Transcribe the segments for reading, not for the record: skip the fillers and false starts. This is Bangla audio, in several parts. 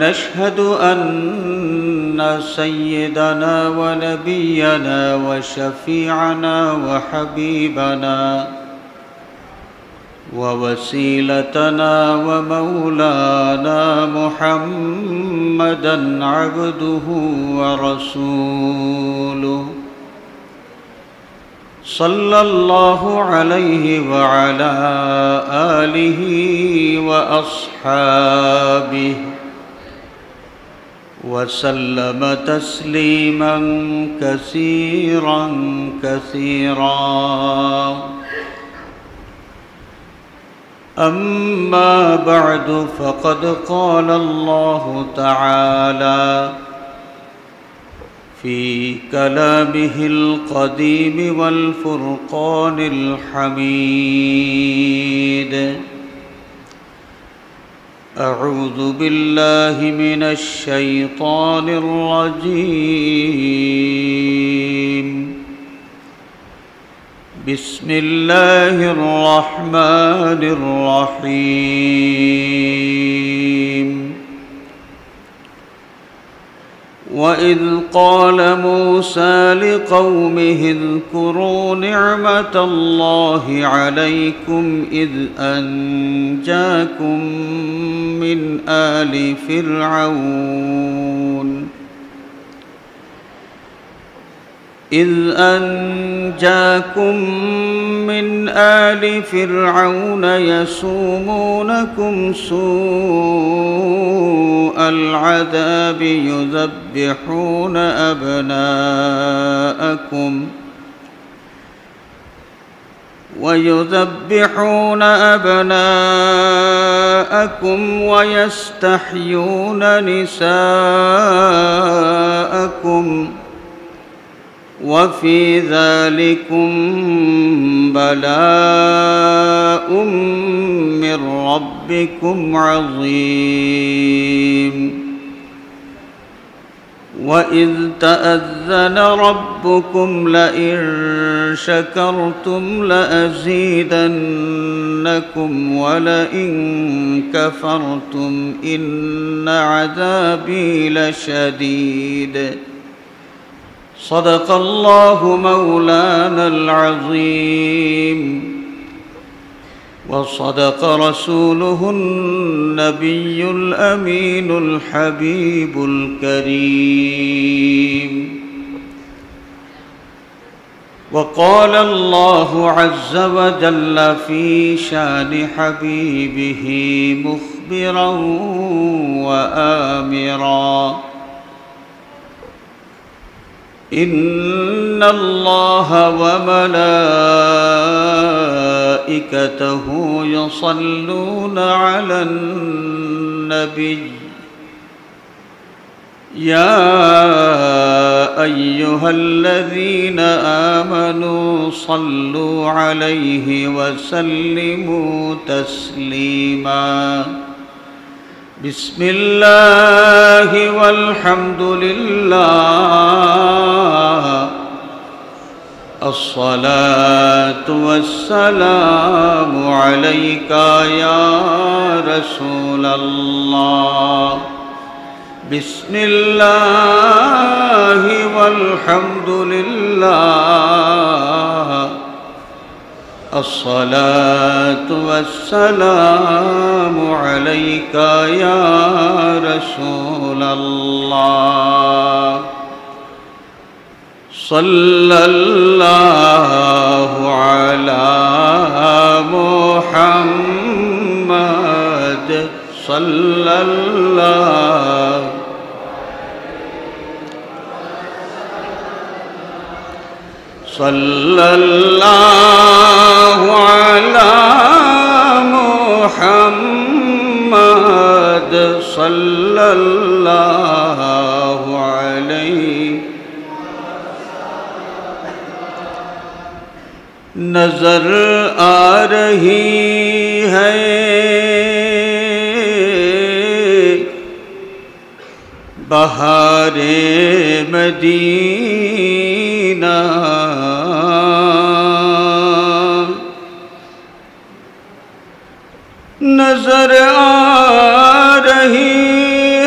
نشهد أن سيدنا ونبينا وشفيعنا وحبيبنا ووسيلتنا ومولانا محمدًا عبده ورسوله صلى الله عليه وعلى آله وأصحابه وسلم تسليما كثيرا كثيرا. أما بعد، فقد قال الله تعالى في كلامه القديم والفرقان الحميد: أعوذ بالله من الشيطان الرجيم. بسم الله الرحمن الرحيم. وإذ قال موسى لقومه اذكروا نعمة الله عليكم إذ أنجاكم من آل فرعون يسومونكم سوء العذاب ويذبحون أبناءكم ويستحيون نساءكم وفي ذلكم بلاء من ربكم عظيم. وإذ تأذن ربكم لئن شكرتم لأزيدنكم ولئن كفرتم إن عذابي لشديد. صدق الله مولانا العظيم، وصدق رسوله النبي الأمين الحبيب الكريم. وقال الله عز وجل في شان حبيبه مخبرا وآمرا: إن الله وملائكته يصلون على النبي يا أيها الذين آمنوا صلوا عليه وسلموا تسليما. بسم الله والحمد لله، الصلاة والسلام عليك يا رسول الله. بسم الله والحمد لله، الصلاة والسلام عليك يا رسول الله. صلى الله على محمد صلى الله على محمد صلى الله عليه. नजर आ रही है बहारे मदीना, नजर आ रही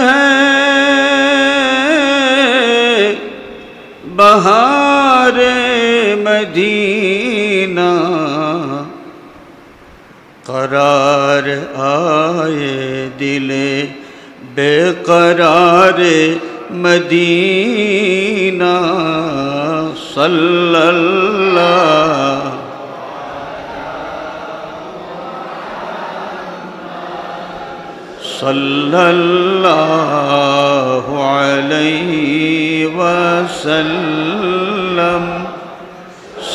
है بہار مدینہ قرار آئے دل بے قرار مدینہ صلی اللہ صلی اللہ علیہ وسلم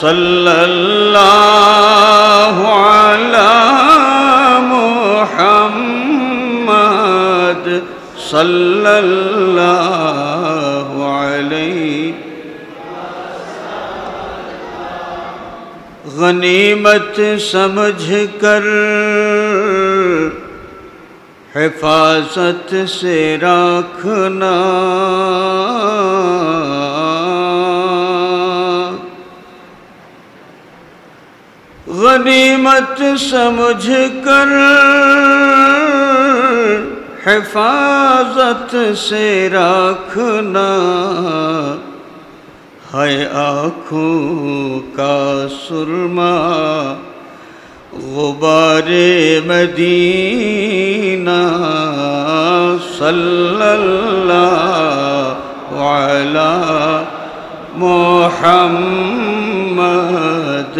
صلی اللہ علی محمد صلی اللہ علیہ غنیمت سمجھ کر حفاظت سے رکھنا غنیمت سمجھ کر حفاظت سے رکھنا ہے آنکھوں کا سرما غبار مدینہ صلی اللہ علی محمد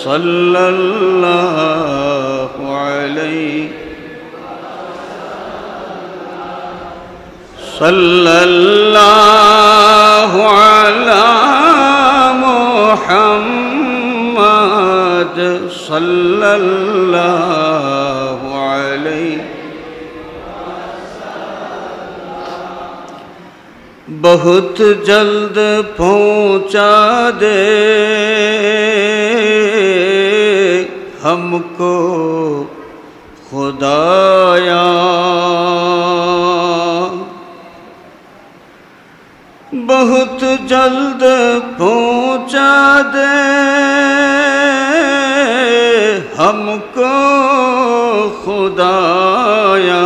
صلی اللہ علیہ صلی اللہ علی محمد صلی اللہ علیہ بہت جلد پہنچا دے ہم کو خدایا بہت جلد پہنچا دے ہم کو خدایا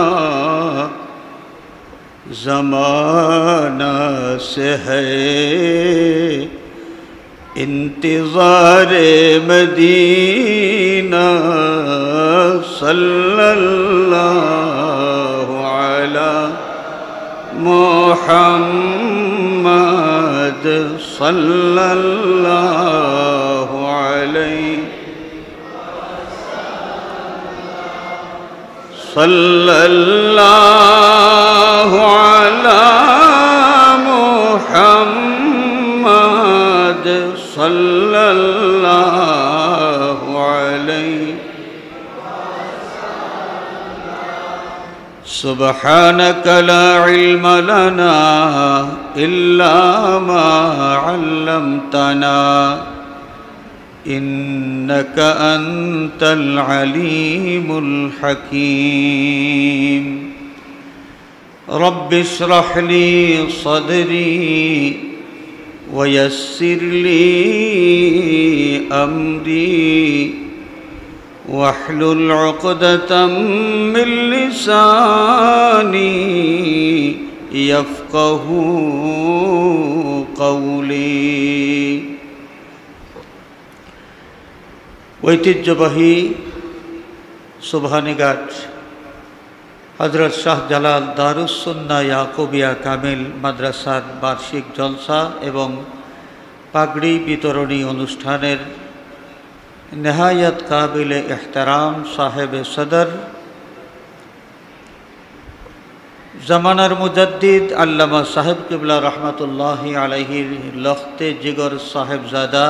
زمانہ سے ہے انتظار مدینہ صلی اللہ علی محمد صلی اللہ علیہ صلی اللہ علی محمد صلی اللہ علیہ سبحانك لا علم لنا إلا ما علمتنا إنك أنت العليم الحكيم رب اشرح لي صدري ويسر لي أمري واحلل عقدة من لساني يفقهوا قولي ঐতিহ্যবাহী সুবহানীঘাট হযরত শাহ জালাল দারুস সুন্নাহ ইয়াকুবিয়া কামিল মাদ্রাসার বার্ষিক জলসা এবং পাগড়ি বিতরণী অনুষ্ঠানের নেহায়াত কাবিলে ইহতারাম সাহেবে সদর জামানার মুজাদ্দিদ আল্লামা সাহেব কিবলা রহমাতুল্লাহি আলাইহির লখতে জিগর সাহেবজাদা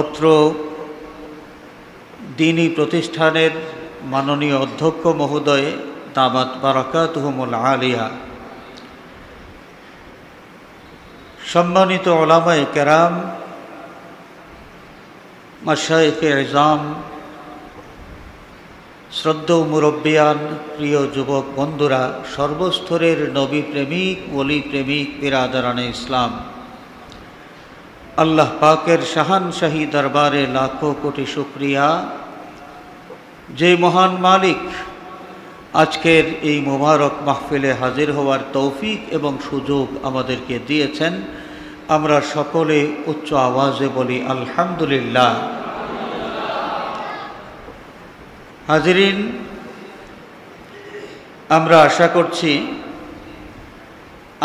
অত্র দ্বীনী প্রতিষ্ঠানের মাননীয় অধ্যক্ষ মহোদয় দামাত বারাকাতুহুমুল আলিয়া, সম্মানিত উলামায়ে কেরাম, মাশায়েখে ইজাম, শ্রদ্ধেয় মুরব্বিয়ান, প্রিয় যুবক বন্ধুরা, সর্বস্তরের নবী প্রেমিক, ওলি প্রেমিক বিরাদরানে ইসলাম, আল্লাহ পাকের শাহানশাহী দরবারে লাখো কোটি শুকরিয়া যে মহান মালিক আজকের এই মোবারক মাহফিলে হাজির হওয়ার তৌফিক এবং সুযোগ আমাদেরকে দিয়েছেন। আমরা সকলে উচ্চ আওয়াজে বলি আলহামদুলিল্লাহ। হাজিরিন, আমরা আশা করছি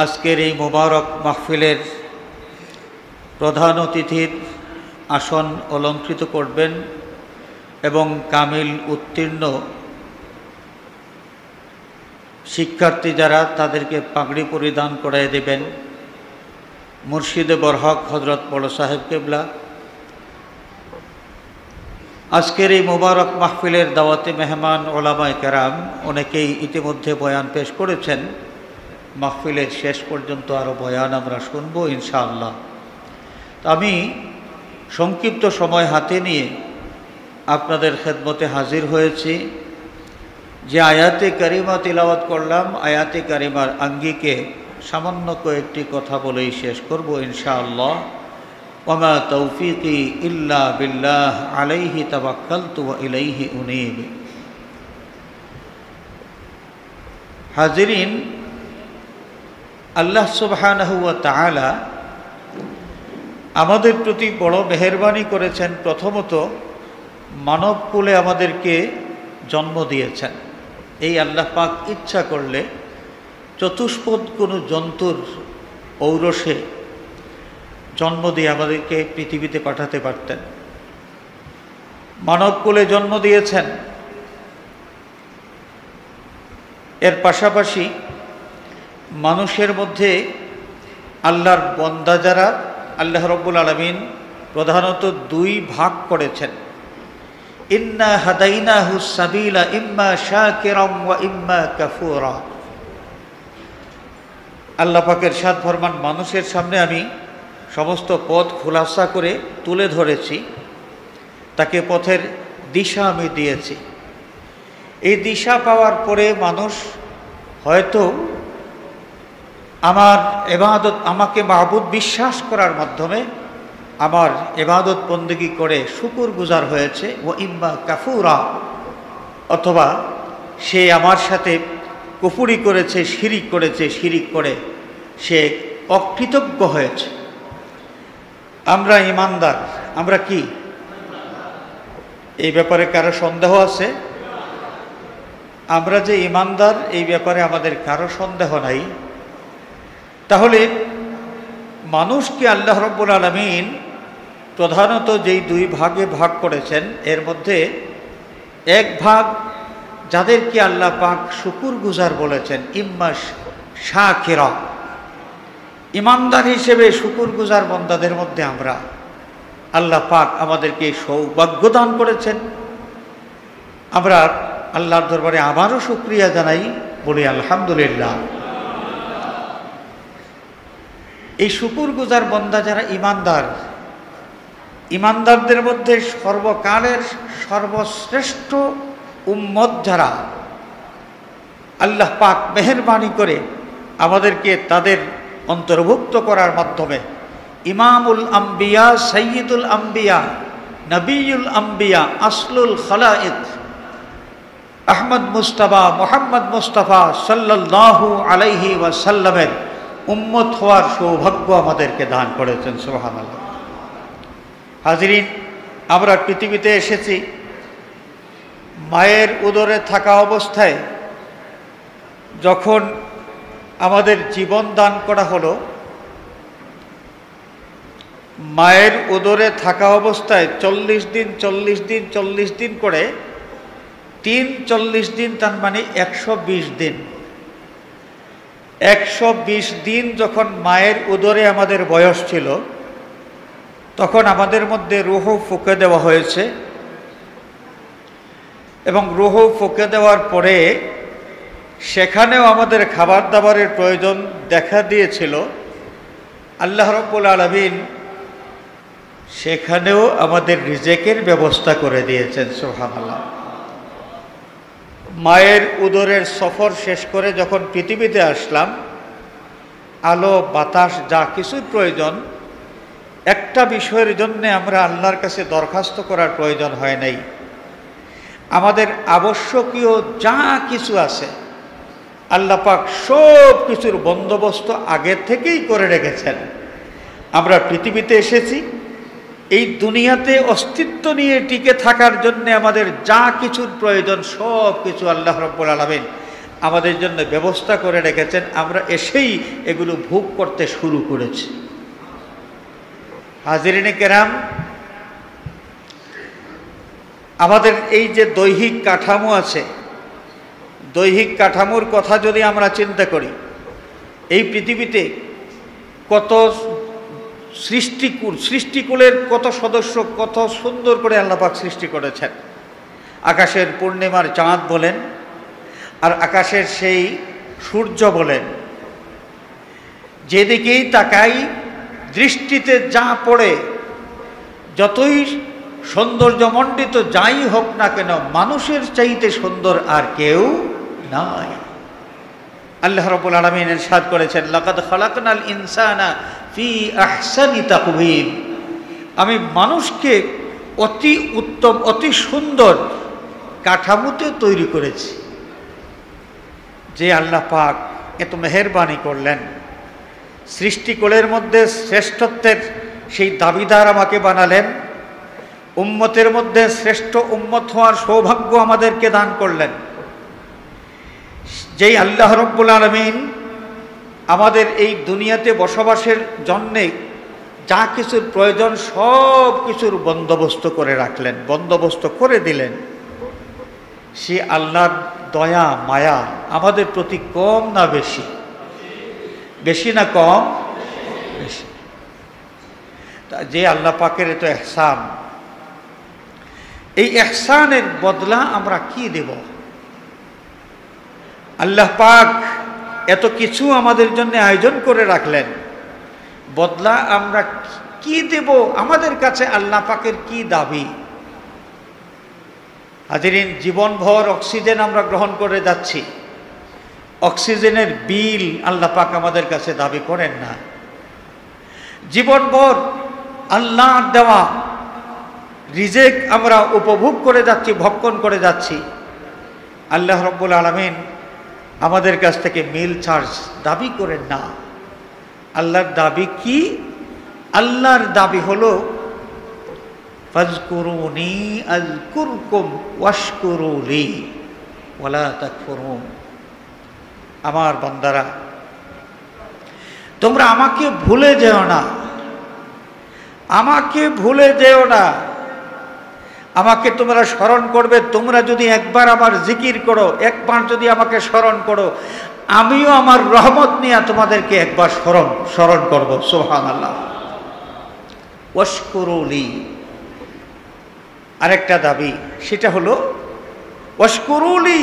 আজকের এই মোবারক মাহফিলের প্রধান অতিথির আসন অলঙ্কৃত করবেন এবং কামিল উত্তীর্ণ শিক্ষার্থী যারা তাদেরকে পাগড়ি পরিধান করায় দেবেন মুর্শিদে বরহক হযরত বড় সাহেব কেবলা। আজকের এই মোবারক মাহফিলের দাওয়াতে মেহমান ওলামায়ে কেরাম অনেকেই ইতিমধ্যে বয়ান পেশ করেছেন। মাহফিলের শেষ পর্যন্ত আরও বয়ান আমরা শুনব ইনশাআল্লাহ। আমি সংক্ষিপ্ত সময় হাতে নিয়ে আপনাদের খেদমতে হাজির হয়েছি। যে আয়াতে কারিমা তিলাওয়াত করলাম, আয়াতে কারিমার আঙ্গিকে সামান্য কয়েকটি কথা বলেই শেষ করব ইনশাআল্লাহ। ওমা তৌফিকি ইল্লা বিল্লাহ আলাইহি তাওয়াক্কালতু ওয়া ইলাইহি উনীব। হাজিরিন, আল্লাহ সুবহানাহু ওয়া তাআলা আমাদের প্রতি বড় মেহেরবানি করেছেন। প্রথমত মানবকুলে আমাদেরকে জন্ম দিয়েছেন। এই আল্লাহ পাক ইচ্ছা করলে চতুষ্পদ কোনো জন্তুর ঔরসে জন্ম দিয়ে আমাদেরকে পৃথিবীতে পাঠাতে পারতেন। মানবকুলে জন্ম দিয়েছেন। এর পাশাপাশি মানুষের মধ্যে আল্লাহর বন্দা যারা, আল্লাহ রাব্বুল আলামিন প্রধানত দুই ভাগ করেছেন। ইন্না হাদাইনাহু সাবিলা ইম্মা শাকিরাম ওয়া ইম্মা কাফুরা। আল্লাহ পাকের সাত ফরমান মানুষের সামনে আমি সমস্ত পথ খোলাসা করে তুলে ধরেছি, তাকে পথের দিশা আমি দিয়েছি। এই দিশা পাওয়ার পরে মানুষ হয়তো আমার ইবাদত, আমাকে মাবুদ বিশ্বাস করার মাধ্যমে আমার ইবাদত বন্দেগী করে শুকর গুজার হয়েছে। ও ইম্মা কাফুরা, অথবা সে আমার সাথে কুফরি করেছে, শিরিক করেছে, শিরিক করে সে অকৃতজ্ঞ হয়েছে। আমরা ঈমানদার, আমরা কি এই ব্যাপারে কারো সন্দেহ আছে? আমরা যে ঈমানদার এই ব্যাপারে আমাদের কারো সন্দেহ নাই। তাহলে মানুষকে আল্লাহ রাব্বুল আলামিন প্রধানত যেই দুই ভাগে ভাগ করেছেন, এর মধ্যে এক ভাগ যাদেরকে আল্লাহ পাক শুকুর গুজার বলেছেন, ইম্মা শাকিরা, ঈমানদার হিসেবে শুকুর গুজার বান্দাদের মধ্যে আমরা, আল্লাহ পাক আমাদেরকে সৌভাগ্য দান করেছেন। আমরা আল্লাহর দরবারে আবারও শুকরিয়া জানাই, বলি আলহামদুলিল্লাহ। এই শুকুর গুজার বান্দা যারা ঈমানদার, ঈমানদারদের মধ্যে সর্বকালের সর্বশ্রেষ্ঠ উম্মত যারা, আল্লাহ পাক মেহেরবানি করে আমাদেরকে তাদের অন্তর্ভুক্ত করার মাধ্যমে ইমামুল আম্বিয়া, সাইয়্যিদুল আম্বিয়া, নবিয়ুল আম্বিয়া, আসলুল খালায়েক আহমদ মুস্তাফা, মুহাম্মদ মুস্তাফা সাল্লাল্লাহু আলাইহি ওয়াসাল্লামের উম্মত হওয়ার সৌভাগ্য আমাদেরকে দান করেছেন। সুবহানাল্লাহ। হাজিরিন, আমরা পৃথিবীতে এসেছি মায়ের উদরে থাকা অবস্থায়। যখন আমাদের জীবন দান করা হলো, মায়ের উদরে থাকা অবস্থায় 40 দিন 40 দিন 40 দিন করে 40 দিন, তার মানে 120 দিন। 120 দিন যখন মায়ের উদরে আমাদের বয়স ছিল, তখন আমাদের মধ্যে রূহ ফুঁকে দেওয়া হয়েছে। এবং রূহ ফুঁকে দেওয়ার পরে সেখানেও আমাদের খাবার দাবারের প্রয়োজন দেখা দিয়েছিল। আল্লাহ রাব্বুল আলামিন সেখানেও আমাদের রিজেকের ব্যবস্থা করে দিয়েছেন। সুবহানাল্লাহ। মায়ের উদরের সফর শেষ করে যখন পৃথিবীতে আসলাম, আলো বাতাস যা কিছুর প্রয়োজন, একটা বিষয়ের জন্য আমরা আল্লাহর কাছে দরখাস্ত করার প্রয়োজন হয় নাই। আমাদের আবশ্যকীয় যা কিছু আছে আল্লাহ পাক সব কিছুর বন্দোবস্ত আগে থেকেই করে রেখেছেন। আমরা পৃথিবীতে এসেছি এই দুনিয়াতে অস্তিত্ব নিয়ে টিকে থাকার জন্য আমাদের যা কিছুর প্রয়োজন সব কিছু আল্লাহ রাব্বুল আলামিন আমাদের জন্য ব্যবস্থা করে রেখেছেন। আমরা এসেই এগুলো ভোগ করতে শুরু করেছি। হাজিরিনে কেরাম, আমাদের এই যে দৈহিক কাঠামো আছে, দৈহিক কাঠামোর কথা যদি আমরা চিন্তা করি, এই পৃথিবীতে কত সৃষ্টিকুলের কত সদস্য, কত সুন্দর করে আল্লাহ পাক সৃষ্টি করেছেন। আকাশের পূর্ণিমার চাঁদ বলেন আর আকাশের সেই সূর্য বলেন, যেদিকেই তাকাই দৃষ্টিতে যা পড়ে, যতই সৌন্দর্যমণ্ডিত যাই হোক না কেন, মানুষের চাইতে সুন্দর আর কেউ নাই। আল্লাহ রাব্বুল আলামিন ইরশাদ করেছেন, লাকাদ খালাকনাল ইনসানা ফি আহসানি তাকওয়িম। আমি মানুষকে অতি উত্তম, অতি সুন্দর কাঠামোতে তৈরি করেছি। যে আল্লাহ পাক এত মেহেরবানি করলেন, সৃষ্টিকুলের মধ্যে শ্রেষ্ঠত্বের সেই দাবিদার আমাকে বানালেন, উম্মতের মধ্যে শ্রেষ্ঠ উম্মত হওয়ার সৌভাগ্য আমাদেরকে দান করলেন। যেই আল্লাহ রাব্বুল আলামিন আমাদের এই দুনিয়াতে বসবাসের জন্যে যা কিছুর প্রয়োজন সব কিছুর বন্দোবস্ত করে রাখলেন, বন্দোবস্ত করে দিলেন, সে আল্লাহর দয়া মায়া আমাদের প্রতি কম না বেশি? বেশি না কম? বেশি। যে আল্লাহ পাকের এত ইহসান, এই ইহসানের বদলা আমরা কি দেব? আল্লাহ পাক এত কিছু আমাদের জন্য আয়োজন করে রাখলেন, বদলা আমরা কি দেব? আমাদের কাছে আল্লাহ পাকের কি দাবি? হাজিরিন, জীবনভর অক্সিজেন আমরা গ্রহণ করে যাচ্ছি, অক্সিজেনের বিল আল্লাহ পাক আমাদের কাছে দাবি করেন না। জীবনভর আল্লাহর দেওয়া রিজেক আমরা উপভোগ করে যাচ্ছি, ভক্ষণ করে যাচ্ছি। আল্লাহ রাব্বুল আলামিন আমাদের কাছ থেকে মিল চার্জ দাবি করেন না। আল্লাহর দাবি কি? আল্লাহর দাবি হলো ফাজকুরুনি আযকুরকুম ওয়াশকুরুলি ওয়ালা তাকফুরুন। আমার বান্দারা, তোমরা আমাকে ভুলে যেও না, আমাকে ভুলে যেও না। আমাকে তোমরা স্মরণ করবে। তোমরা যদি একবার আমার জিকির করো, একবার যদি আমাকে স্মরণ করো, আমিও আমার রহমত নিয়ে তোমাদেরকে একবার স্মরণ করব। সুবহানাল্লাহ। ওয়াশকুরুলি আরেকটা দাবি, সেটা হলো ওয়াশকুরুলি,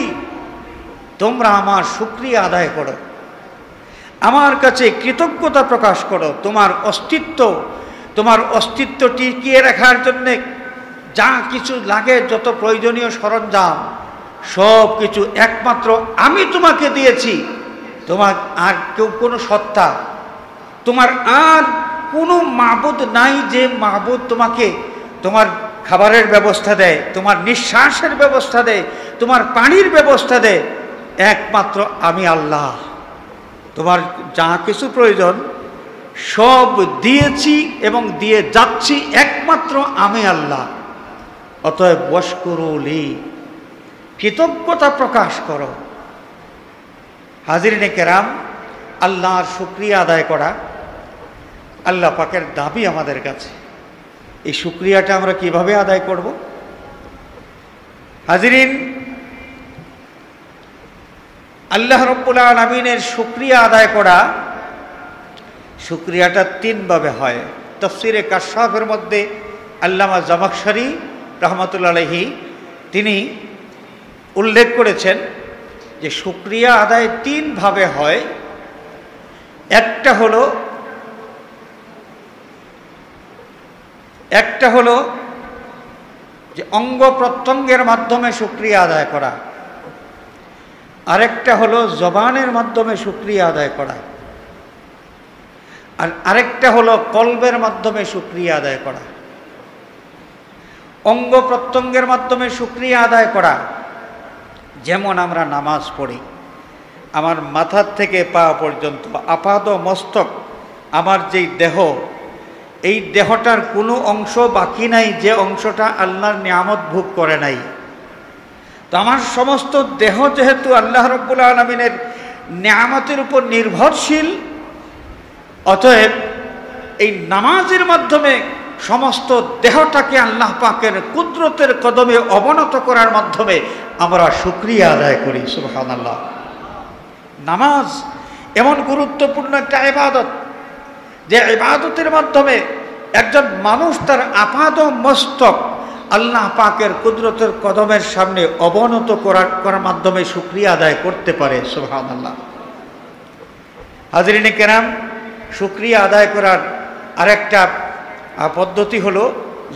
তোমরা আমার শুকরিয়া আদায় করো, আমার কাছে কৃতজ্ঞতা প্রকাশ করো। তোমার অস্তিত্ব টিকিয়ে রাখার জন্যে যা কিছু লাগে, যত প্রয়োজনীয় সরঞ্জাম সব কিছু একমাত্র আমি তোমাকে দিয়েছি। তোমার আর কেউ কোনো সত্তা, তোমার আর কোনো মাবুদ নাই যে মাবুদ তোমাকে তোমার খাবারের ব্যবস্থা দেয়, তোমার নিঃশ্বাসের ব্যবস্থা দেয়, তোমার পানির ব্যবস্থা দেয়। একমাত্র আমি আল্লাহ। তোমার যা কিছু প্রয়োজন সব দিয়েছি এবং দিয়ে যাচ্ছি একমাত্র আমি আল্লাহ। অতএব ওয়াশকুরুলি, কৃতজ্ঞতা প্রকাশ করো। হাজিরিনে কেরাম, আল্লাহর শুকরিয়া আদায় করা আল্লাহ পাকের দাবি আমাদের কাছে। এই শুকরিয়াটা আমরা কিভাবে আদায় করব? হাজিরিন, আল্লাহ রাব্বুল আলামিনের শুকরিয়া আদায় করা, শুকরিয়াটা তিনভাবে হয়। তাফসীরে কাশফের মধ্যে আল্লামা জামাখশরী রাহমাতুল্লাহ আলাইহি তিনি উল্লেখ করেছেন যে শুকরিয়া আদায় তিনভাবে হয়। একটা হলো যে অঙ্গ প্রত্যঙ্গের মাধ্যমে শুকরিয়া আদায় করা, আরেকটা হলো জবানের মাধ্যমে শুকরিয়া আদায় করা, আর আরেকটা হলো কলবের মাধ্যমে শুকরিয়া আদায় করা। অঙ্গ প্রত্যঙ্গের মাধ্যমে শুকরিয়া আদায় করা। যেমন আমরা নামাজ পড়ি, আমার মাথার থেকে পা পর্যন্ত আপাদ মস্তক, আমার যেই দেহ, এই দেহটার কোনো অংশ বাকি নাই যে অংশটা আল্লাহর নিয়ামত ভোগ করে নাই। তো আমার সমস্ত দেহ যেহেতু আল্লাহ রাব্বুল আলামিনের নিয়ামতের উপর নির্ভরশীল, অতএব এই নামাজের মাধ্যমে সমস্ত দেহটাকে আল্লাহ পাকের কুদরতের কদমে অবনত করার মাধ্যমে আমরা শুকরিয়া আদায় করি। সুবহানাল্লাহ। নামাজ এমন গুরুত্বপূর্ণ একটা ইবাদত, যে ইবাদতের মাধ্যমে একজন মানুষ তার আপাদ মস্তক আল্লাহ পাকের কুদরতের কদমের সামনে অবনত করার মাধ্যমে শুকরিয়া আদায় করতে পারে। সুবহানাল্লাহ। হাজরিনে কেরাম, শুকরিয়া আদায় করার আরেকটা পদ্ধতি হলো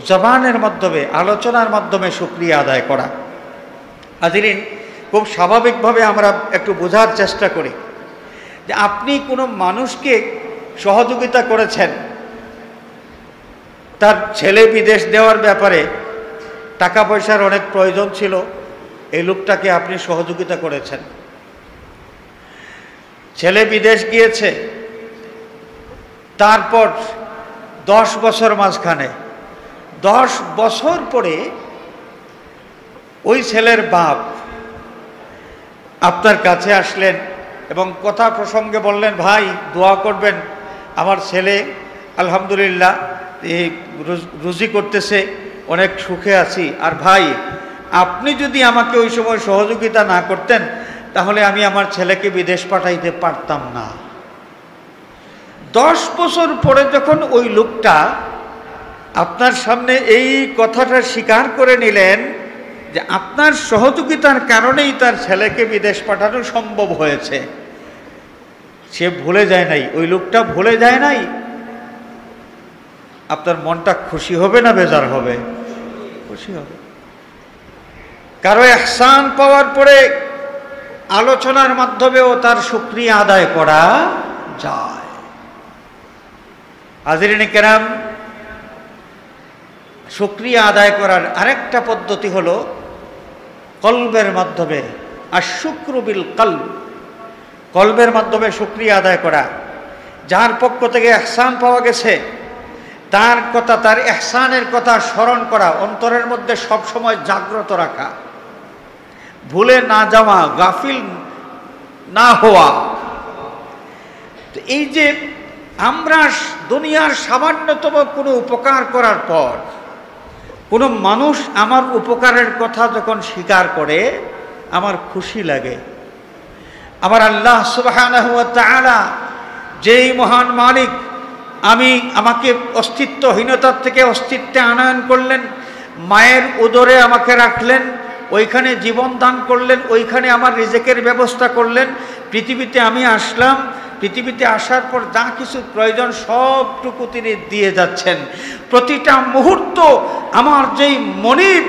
জবানের মাধ্যমে, আলোচনার মাধ্যমে শুকরিয়া আদায় করা। হাজরিন, খুব স্বাভাবিকভাবে আমরা একটু বোঝার চেষ্টা করি যে আপনি কোনো মানুষকে সহযোগিতা করেছেন, তার ছেলে বিদেশ দেওয়ার ব্যাপারে টাকা পয়সার অনেক প্রয়োজন ছিল, এই লোকটাকে আপনি সহযোগিতা করেছেন। ছেলে বিদেশ গিয়েছে, তারপর 10 বছর মাঝখানে, 10 বছর পরে ওই ছেলের বাপ আপনার কাছে আসলেন এবং কথা প্রসঙ্গে বললেন, ভাই দোয়া করবেন, আমার ছেলে আলহামদুলিল্লাহ এই রুজি করতেছে, অনেক সুখে আছি। আর ভাই, আপনি যদি আমাকে ওই সময় সহযোগিতা না করতেন তাহলে আমি আমার ছেলেকে বিদেশ পাঠাইতে পারতাম না। 10 বছর পরে যখন ওই লোকটা আপনার সামনে এই কথাটা স্বীকার করে নিলেন যে আপনার সহযোগিতার কারণেই তার ছেলেকে বিদেশ পাঠানো সম্ভব হয়েছে, সে ভুলে যায় নাই, ওই লোকটা ভুলে যায় নাই, আপনার মনটা খুশি হবে না বেজার হবে? খুশি হবে। কারো ইহসান পাওয়ার পরে আলোচনার মাধ্যমেও তার শুকরিয়া আদায় করা যায়। হাজরিনে কেরাম, শুকরিয়া আদায় করার আরেকটা পদ্ধতি হলো কলবের মাধ্যমে, আশ-শুকরু বিল কলব, কলবের মাধ্যমে শুকরিয়া আদায় করা। যার পক্ষ থেকে ইহসান পাওয়া গেছে তার কথা, তার ইহসানের কথা স্মরণ করা, অন্তরের মধ্যে সব সময় জাগ্রত রাখা, ভুলে না যাওয়া, গাফিল না হওয়া। তো এই যে আমরা দুনিয়ার সামান্যতম কোনো উপকার করার পর কোনো মানুষ আমার উপকারের কথা যখন স্বীকার করে আমার খুশি লাগে। আমার আল্লাহ সুবহানাহু ওয়া তাআলা যেই মহান মালিক, আমাকে অস্তিত্বহীনতার থেকে অস্তিত্বে আনয়ন করলেন, মায়ের উদরে আমাকে রাখলেন, ওইখানে জীবন দান করলেন, ওইখানে আমার রিজেকের ব্যবস্থা করলেন, পৃথিবীতে আমি আসলাম, পৃথিবীতে আসার পর যা কিছু প্রয়োজন সবটুকু তিনি দিয়ে যাচ্ছেন। প্রতিটা মুহূর্ত আমার যেই মনিব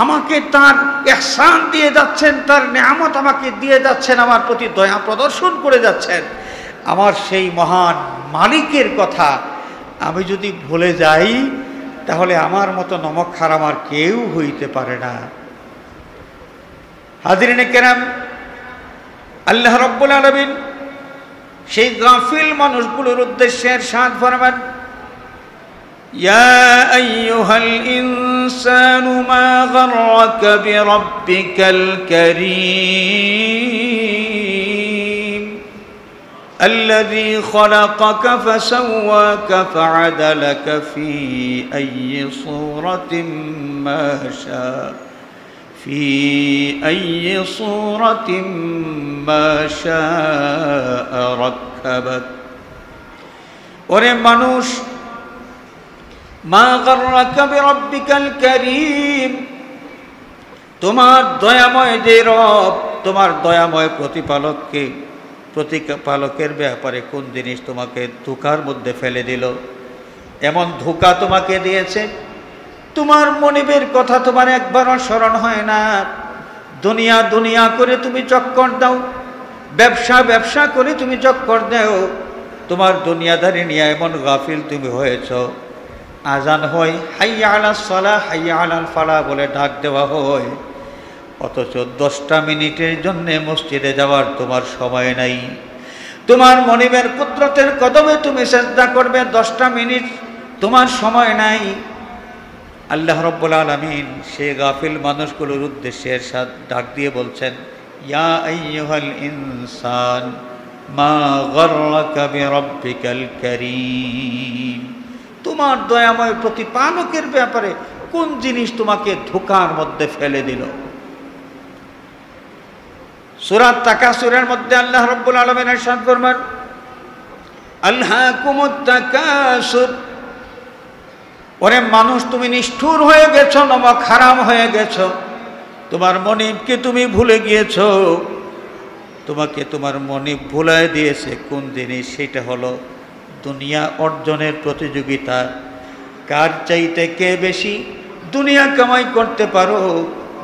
আমাকে তার ইহসান দিয়ে যাচ্ছেন, তার নিয়ামত আমাকে দিয়ে যাচ্ছেন, আমার প্রতি দয়া প্রদর্শন করে যাচ্ছেন, আমার সেই মহান মালিকের কথা আমি যদি ভুলে যাই তাহলে আমার মতো নমক হারাম আর কেউ হইতে পারে না। হাজরিনে কেরাম, আল্লাহ রাব্বুল আলামিন সেই গাফিল মানুষগুলোর উদ্দেশ্যে ইরশাদ ফরমান, ইয়া আইয়ুহাল ইনসানু মা গাররাকা বিরাব্বিকাল কারীম الذي خلقك فسواك فعدلك في أي صورة ما شاء في أي صورة ما شاء ركبك। ওরে মানুষ, মা গাররাকা বিরাব্বিকাল কারীম, তোমার দয়াময় যে রব, তোমার দয়াময় প্রতিপালকের ব্যাপারে কোন জিনিস তোমাকে ধোঁকার মধ্যে ফেলে দিল? এমন ধোঁকা তোমাকে দিয়েছে, তোমার মনিবের কথা তোমার একবারও স্মরণ হয় না। দুনিয়া দুনিয়া করে তুমি চক্কর দাও, ব্যবসা ব্যবসা করে তুমি চক্কর দাও, তোমার দুনিয়াদারি নিয়ে এমন গাফিল তুমি হয়েছ, আজান হয়, হাইয়া আলাস সালাহ হাইয়া আলাল ফালাহ বলে ডাক দেওয়া হয়, অথচ 10টা মিনিটের জন্যে মসজিদে যাওয়ার তোমার সময় নাই। তোমার মনিবের কুদরতের কদমে তুমি সিজদা করবে, 10টা মিনিট তোমার সময় নাই। আল্লাহ রাব্বুল আলামিন সে গাফিল মানুষগুলোর উদ্দেশ্যে এরশাদ ডাক দিয়ে বলছেন, ইয়া আইয়ুহাল ইনসান মা গাররাকা বিরাব্বিকাল কারীম। তোমার দয়াময় প্রতিপালকের ব্যাপারে কোন জিনিস তোমাকে ধোঁকার মধ্যে ফেলে দিল? সূরা তাকাসুরের মধ্যে আল্লাহ রাব্বুল আলামিন ইরশাদ ফরমান, আলহাকুমুত তাকাসুর। ওরে মানুষ, তুমি নিষ্ঠুর হয়ে গেছো, নমক হারাম হয়ে গেছো, তোমার মনিবকে তুমি ভুলে গিয়েছো। তোমাকে তোমার মনিব ভুলাই দিয়েছে কোন জিনিস? সেটা হলো দুনিয়া অর্জনের প্রতিযোগিতা। কার চাইতে কে বেশি দুনিয়া কামাই করতে পারো,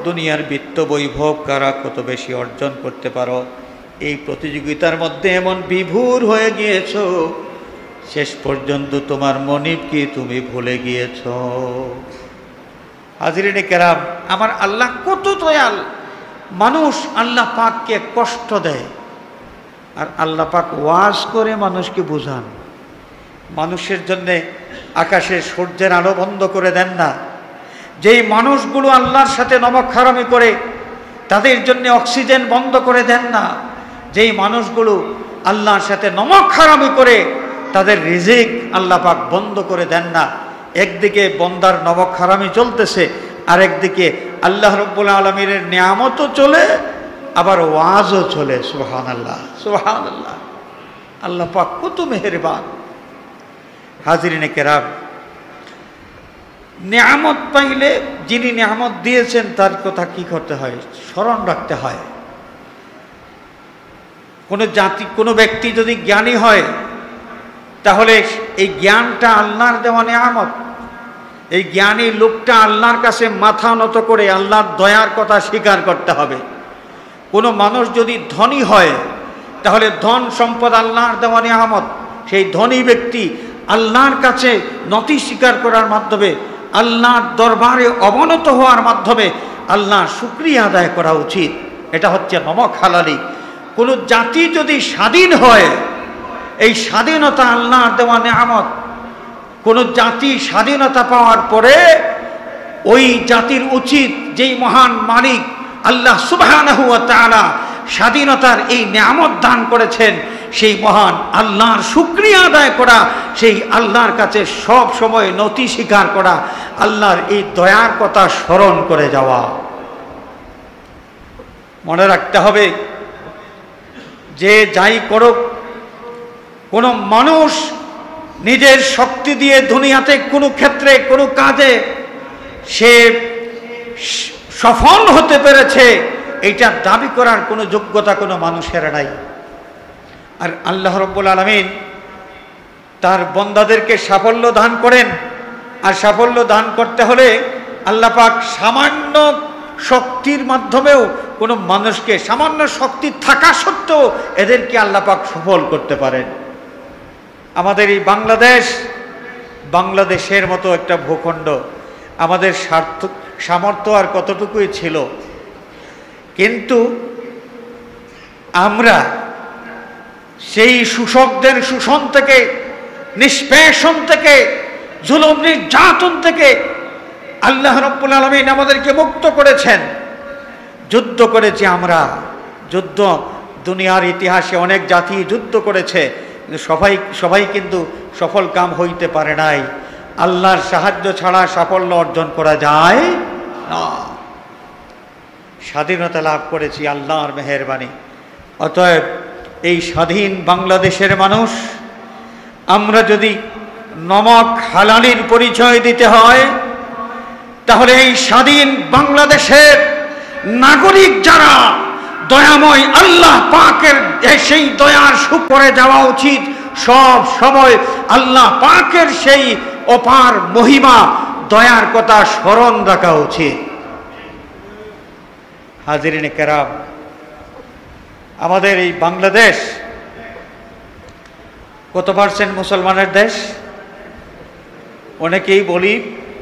দুনিয়ার বিত্ত বৈভব কারা কত বেশি অর্জন করতে পারো, এই প্রতিযোগিতার মধ্যে এমন বিভোর হয়ে গিয়েছো, শেষ পর্যন্ত তোমার মনিবকে তুমি ভুলে গিয়েছ। হাজিরিনে কেরাম, আমার আল্লাহ কত দয়াল। মানুষ আল্লাহ পাককে কষ্ট দেয়, আর আল্লাহ পাক ওয়াজ করে মানুষকে বোঝান। মানুষের জন্যে আকাশে সূর্যের আলো বন্ধ করে দেন না। যেই মানুষগুলো আল্লাহর সাথে নমক হারামি করে, তাদের জন্য অক্সিজেন বন্ধ করে দেন না। যেই মানুষগুলো আল্লাহর সাথে নমক হারামি করে, তাদের রিজিক আল্লাহ পাক বন্ধ করে দেন না। একদিকে বন্দার নমক হারামি চলতেছে, আর একদিকে আল্লাহ রাব্বুল আলামিনের নিয়ামতও চলে, আবার ওয়াজও চলে। সুবহানাল্লাহ, সুবহানাল্লাহ। আল্লাহ পাক কত মেহেরবান। হাজিরিনে কেরাম, নিয়ামত পাইলে যিনি নিয়ামত দিয়েছেন তার কথা কি করতে হয়? স্মরণ রাখতে হয়। কোনো জাতি, কোনো ব্যক্তি যদি জ্ঞানী হয়, তাহলে এই জ্ঞানটা আল্লাহর দেওয়া নিয়ামত। এই জ্ঞানী লোকটা আল্লাহর কাছে মাথা নত করে আল্লাহর দয়ার কথা স্বীকার করতে হবে। কোনো মানুষ যদি ধনী হয়, তাহলে ধন সম্পদ আল্লাহর দেওয়া নিয়ামত। সেই ধনী ব্যক্তি আল্লাহর কাছে নতি স্বীকার করার মাধ্যমে, আল্লাহর দরবারে অবনত হওয়ার মাধ্যমে আল্লাহর শুকরিয়া আদায় করা উচিত। এটা হচ্ছে নমক হালালি। কোনো জাতি যদি স্বাধীন হয়, এই স্বাধীনতা আল্লাহর দেওয়া নিয়ামত। কোনো জাতি স্বাধীনতা পাওয়ার পরে ওই জাতির উচিত, যেই মহান মালিক আল্লাহ সুবহানাহু ওয়া তাআলা স্বাধীনতার এই নিয়ামত দান করেছেন, সেই মহান আল্লাহর শুকরিয়া আদায় করা, সেই আল্লাহর কাছে সব সময় নতি স্বীকার করা, আল্লাহর এই দয়ার কথা স্মরণ করে যাওয়া। মনে রাখতে হবে যে যাই করুক, কোনো মানুষ নিজের শক্তি দিয়ে দুনিয়াতে কোনো ক্ষেত্রে, কোনো কাজে সে সফল হতে পেরেছে, এইটা দাবি করার কোনো যোগ্যতা কোনো মানুষের নাই। আর আল্লাহ রাব্বুল আলামিন তার বন্দাদেরকে সাফল্য দান করেন। আর সাফল্য দান করতে হলে আল্লাহ পাক সামান্য শক্তির মাধ্যমেও কোনো মানুষকে, সামান্য শক্তি থাকা সত্ত্বেও এদেরকে আল্লাহ পাক সফল করতে পারেন। আমাদের এই বাংলাদেশের মতো একটা ভূখণ্ড, আমাদের সামর্থ্য আর কতটুকুই ছিল, কিন্তু আমরা সেই শোষকদের শোষণ থেকে, নিষ্পেষণ থেকে, জুলুম নির্যাতন থেকে আল্লাহ রাব্বুল আলামিন আমাদেরকে মুক্ত করেছেন। যুদ্ধ করেছি আমরা, যুদ্ধ দুনিয়ার ইতিহাসে অনেক জাতি যুদ্ধ করেছে, কিন্তু সবাই কিন্তু সফল কাম হইতে পারে নাই। আল্লাহর সাহায্য ছাড়া সাফল্য অর্জন করা যায় না। স্বাধীনতা লাভ করেছি আল্লাহর মেহেরবানি। অতএব এই স্বাধীন বাংলাদেশের মানুষ, আমরা যদি নমক হালালির পরিচয় দিতে হয়, তাহলে এই স্বাধীন বাংলাদেশের নাগরিক যারা, দয়াময় আল্লাহ পাকের সেই দয়ার সুপরে যাওয়া উচিত। সব সময় আল্লাহ পাকের সেই অপার মহিমা, দয়ার কথা স্মরণ রাখা উচিত। হাজিরিনে কেরাম, আমাদের এই বাংলাদেশ কত পার্সেন্ট মুসলমানের দেশ? অনেকেই বলি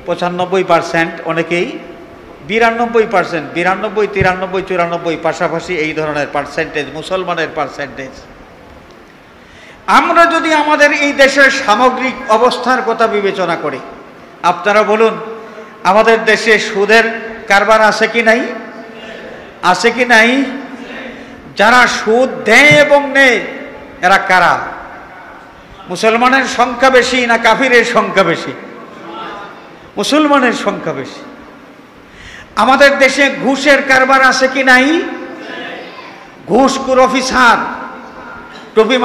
95%, অনেকেই 92%, 92, 93, 94 পাশাপাশি এই ধরনের পার্সেন্টেজ মুসলমানের পার্সেন্টেজ। আমরা যদি আমাদের এই দেশের সামগ্রিক অবস্থার কথা বিবেচনা করি, আপনারা বলুন আমাদের দেশে সুদের কারবার আছে কি নাই? আছে কি নাই? যারা সুদ দেয় এবং নেয় এরা কারা? মুসলমানের সংখ্যা বেশি না কাফিরের সংখ্যা বেশি? মুসলমানের সংখ্যা বেশি। আমাদের দেশে ঘুষের কারবার আছে কি নাই? ঘুষখোর অফিসার টুপি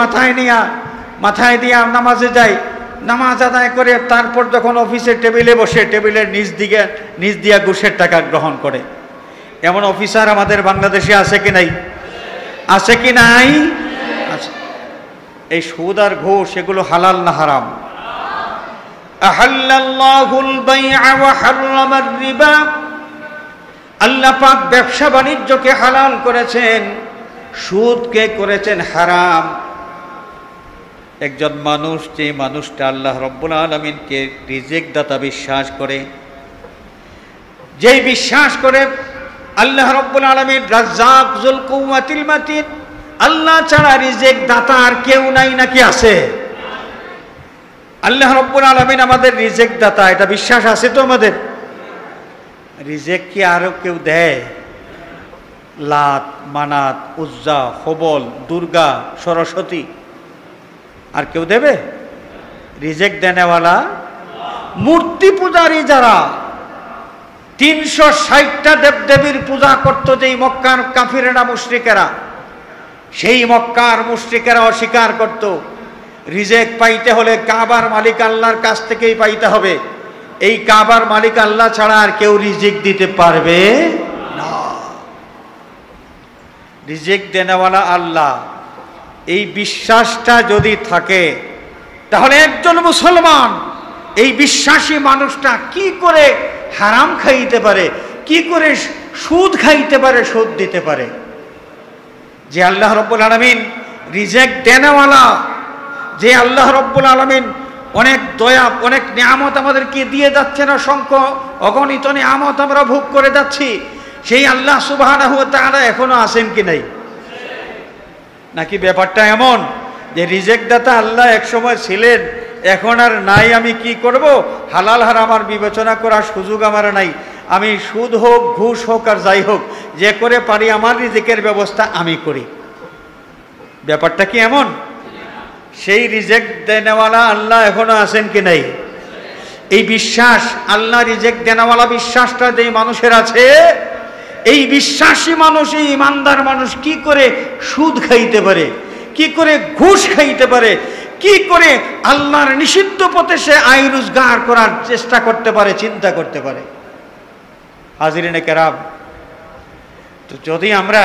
মাথায় দিয়া নামাজে যায়, নামাজ আদায় করে তারপর যখন অফিসের টেবিলে বসে টেবিলের নিচ দিয়া ঘুষের টাকা গ্রহণ করে, এমন অফিসার আমাদের বাংলাদেশে আছে কি নাই? আছে কি নাই? আছে। এই সুদ আর ঘুষ এগুলো হালাল না হারাম? আহাল্লাল্লাহুল বাই'a ওয়া হাররামার রিবা। আল্লাহ পাক ব্যবসা বাণিজ্যকে হালাল করেছেন, সুদকে করেছেন হারাম। একজন মানুষ, যে মানুষটা আল্লাহ রাব্বুল আলামিনকে রিজিক দাতা বিশ্বাস করে, যেই বিশ্বাস করে আল্লাহ রাব্বুল আলামিন রাজ্জাক যুল কুওয়াতিল মাতিন, আল্লাহ ছাড়া রিজিক দাতা আর কেউ নাই নাকি আছে? আল্লাহ রাব্বুল আলামিন আমাদের রিজিক দাতা, এটা বিশ্বাস আছে তো আমাদের? রিজিক কি আরো কেউ দেয়? লাত, মানাত, উজ্জা, হবল, দুর্গা, সরস্বতী আর কেউ দেবে? রিজিক দেনেওয়ালা মূর্তি পূজারী যারা 360টা দেবদেবীর পূজা করত, যেই মক্কার কাফিরেরা মুশরিকেরা, সেই মক্কার মুশরিকেরা অস্বীকার করত রিজিক পাইতে হলে কাবার মালিক আল্লাহর কাছ থেকেই পাইতে হবে, এই কাবার মালিক আল্লাহ ছাড়া আর কেউ রিজিক দিতে পারবে না। রিজিক দেনেওয়ালা আল্লাহ, এই বিশ্বাসটা যদি থাকে তাহলে একজন মুসলমান, এই বিশ্বাসী মানুষটা কি করে হারাম খাইতে পারে, কি করে সুদ খাইতে পারে, সুদ দিতে পারে? যে আল্লাহ রাব্বুল আলামিন রিজিক দেনেওয়ালা, যে আল্লাহ রাব্বুল আলামিন অনেক দয়া, অনেক নিয়ামত আমাদেরকে দিয়ে যাচ্ছে না, সংখ্য অগণিত নিয়ামত আমরা ভোগ করে যাচ্ছি, সেই আল্লাহ সুবহানাহু ওয়া তাআলা এখনো আছেন কি নাই? নাকি ব্যাপারটা এমন যে রিজিক দাতা আল্লাহ এক সময় ছিলেন, এখন আর নাই, আমি কি করব? হালাল হারাম আর বিবেচনা করার সুযোগ আমার নাই, আমি সুদ হোক, ঘুষ হোক আর যাই হোক, যে করে পারি আমার রিজিকের ব্যবস্থা আমি করি। ব্যাপারটা কি এমন? সেই রিজিক দেনেওয়ালা আল্লাহ এখনো আছেন কি নাই? এই বিশ্বাস, আল্লাহ রিজিক দেনেওয়ালা বিশ্বাসটা যে মানুষের আছে, এই বিশ্বাসী মানুষ, এই ইমানদার মানুষ কি করে সুদ খাইতে পারে, কি করে ঘুষ খাইতে পারে, কি করে আল্লাহর নিষিদ্ধ পথে সে আয় রোজগার করার চেষ্টা করতে পারে, চিন্তা করতে পারে। হাজিরিনে কেরাম, তো যদি আমরা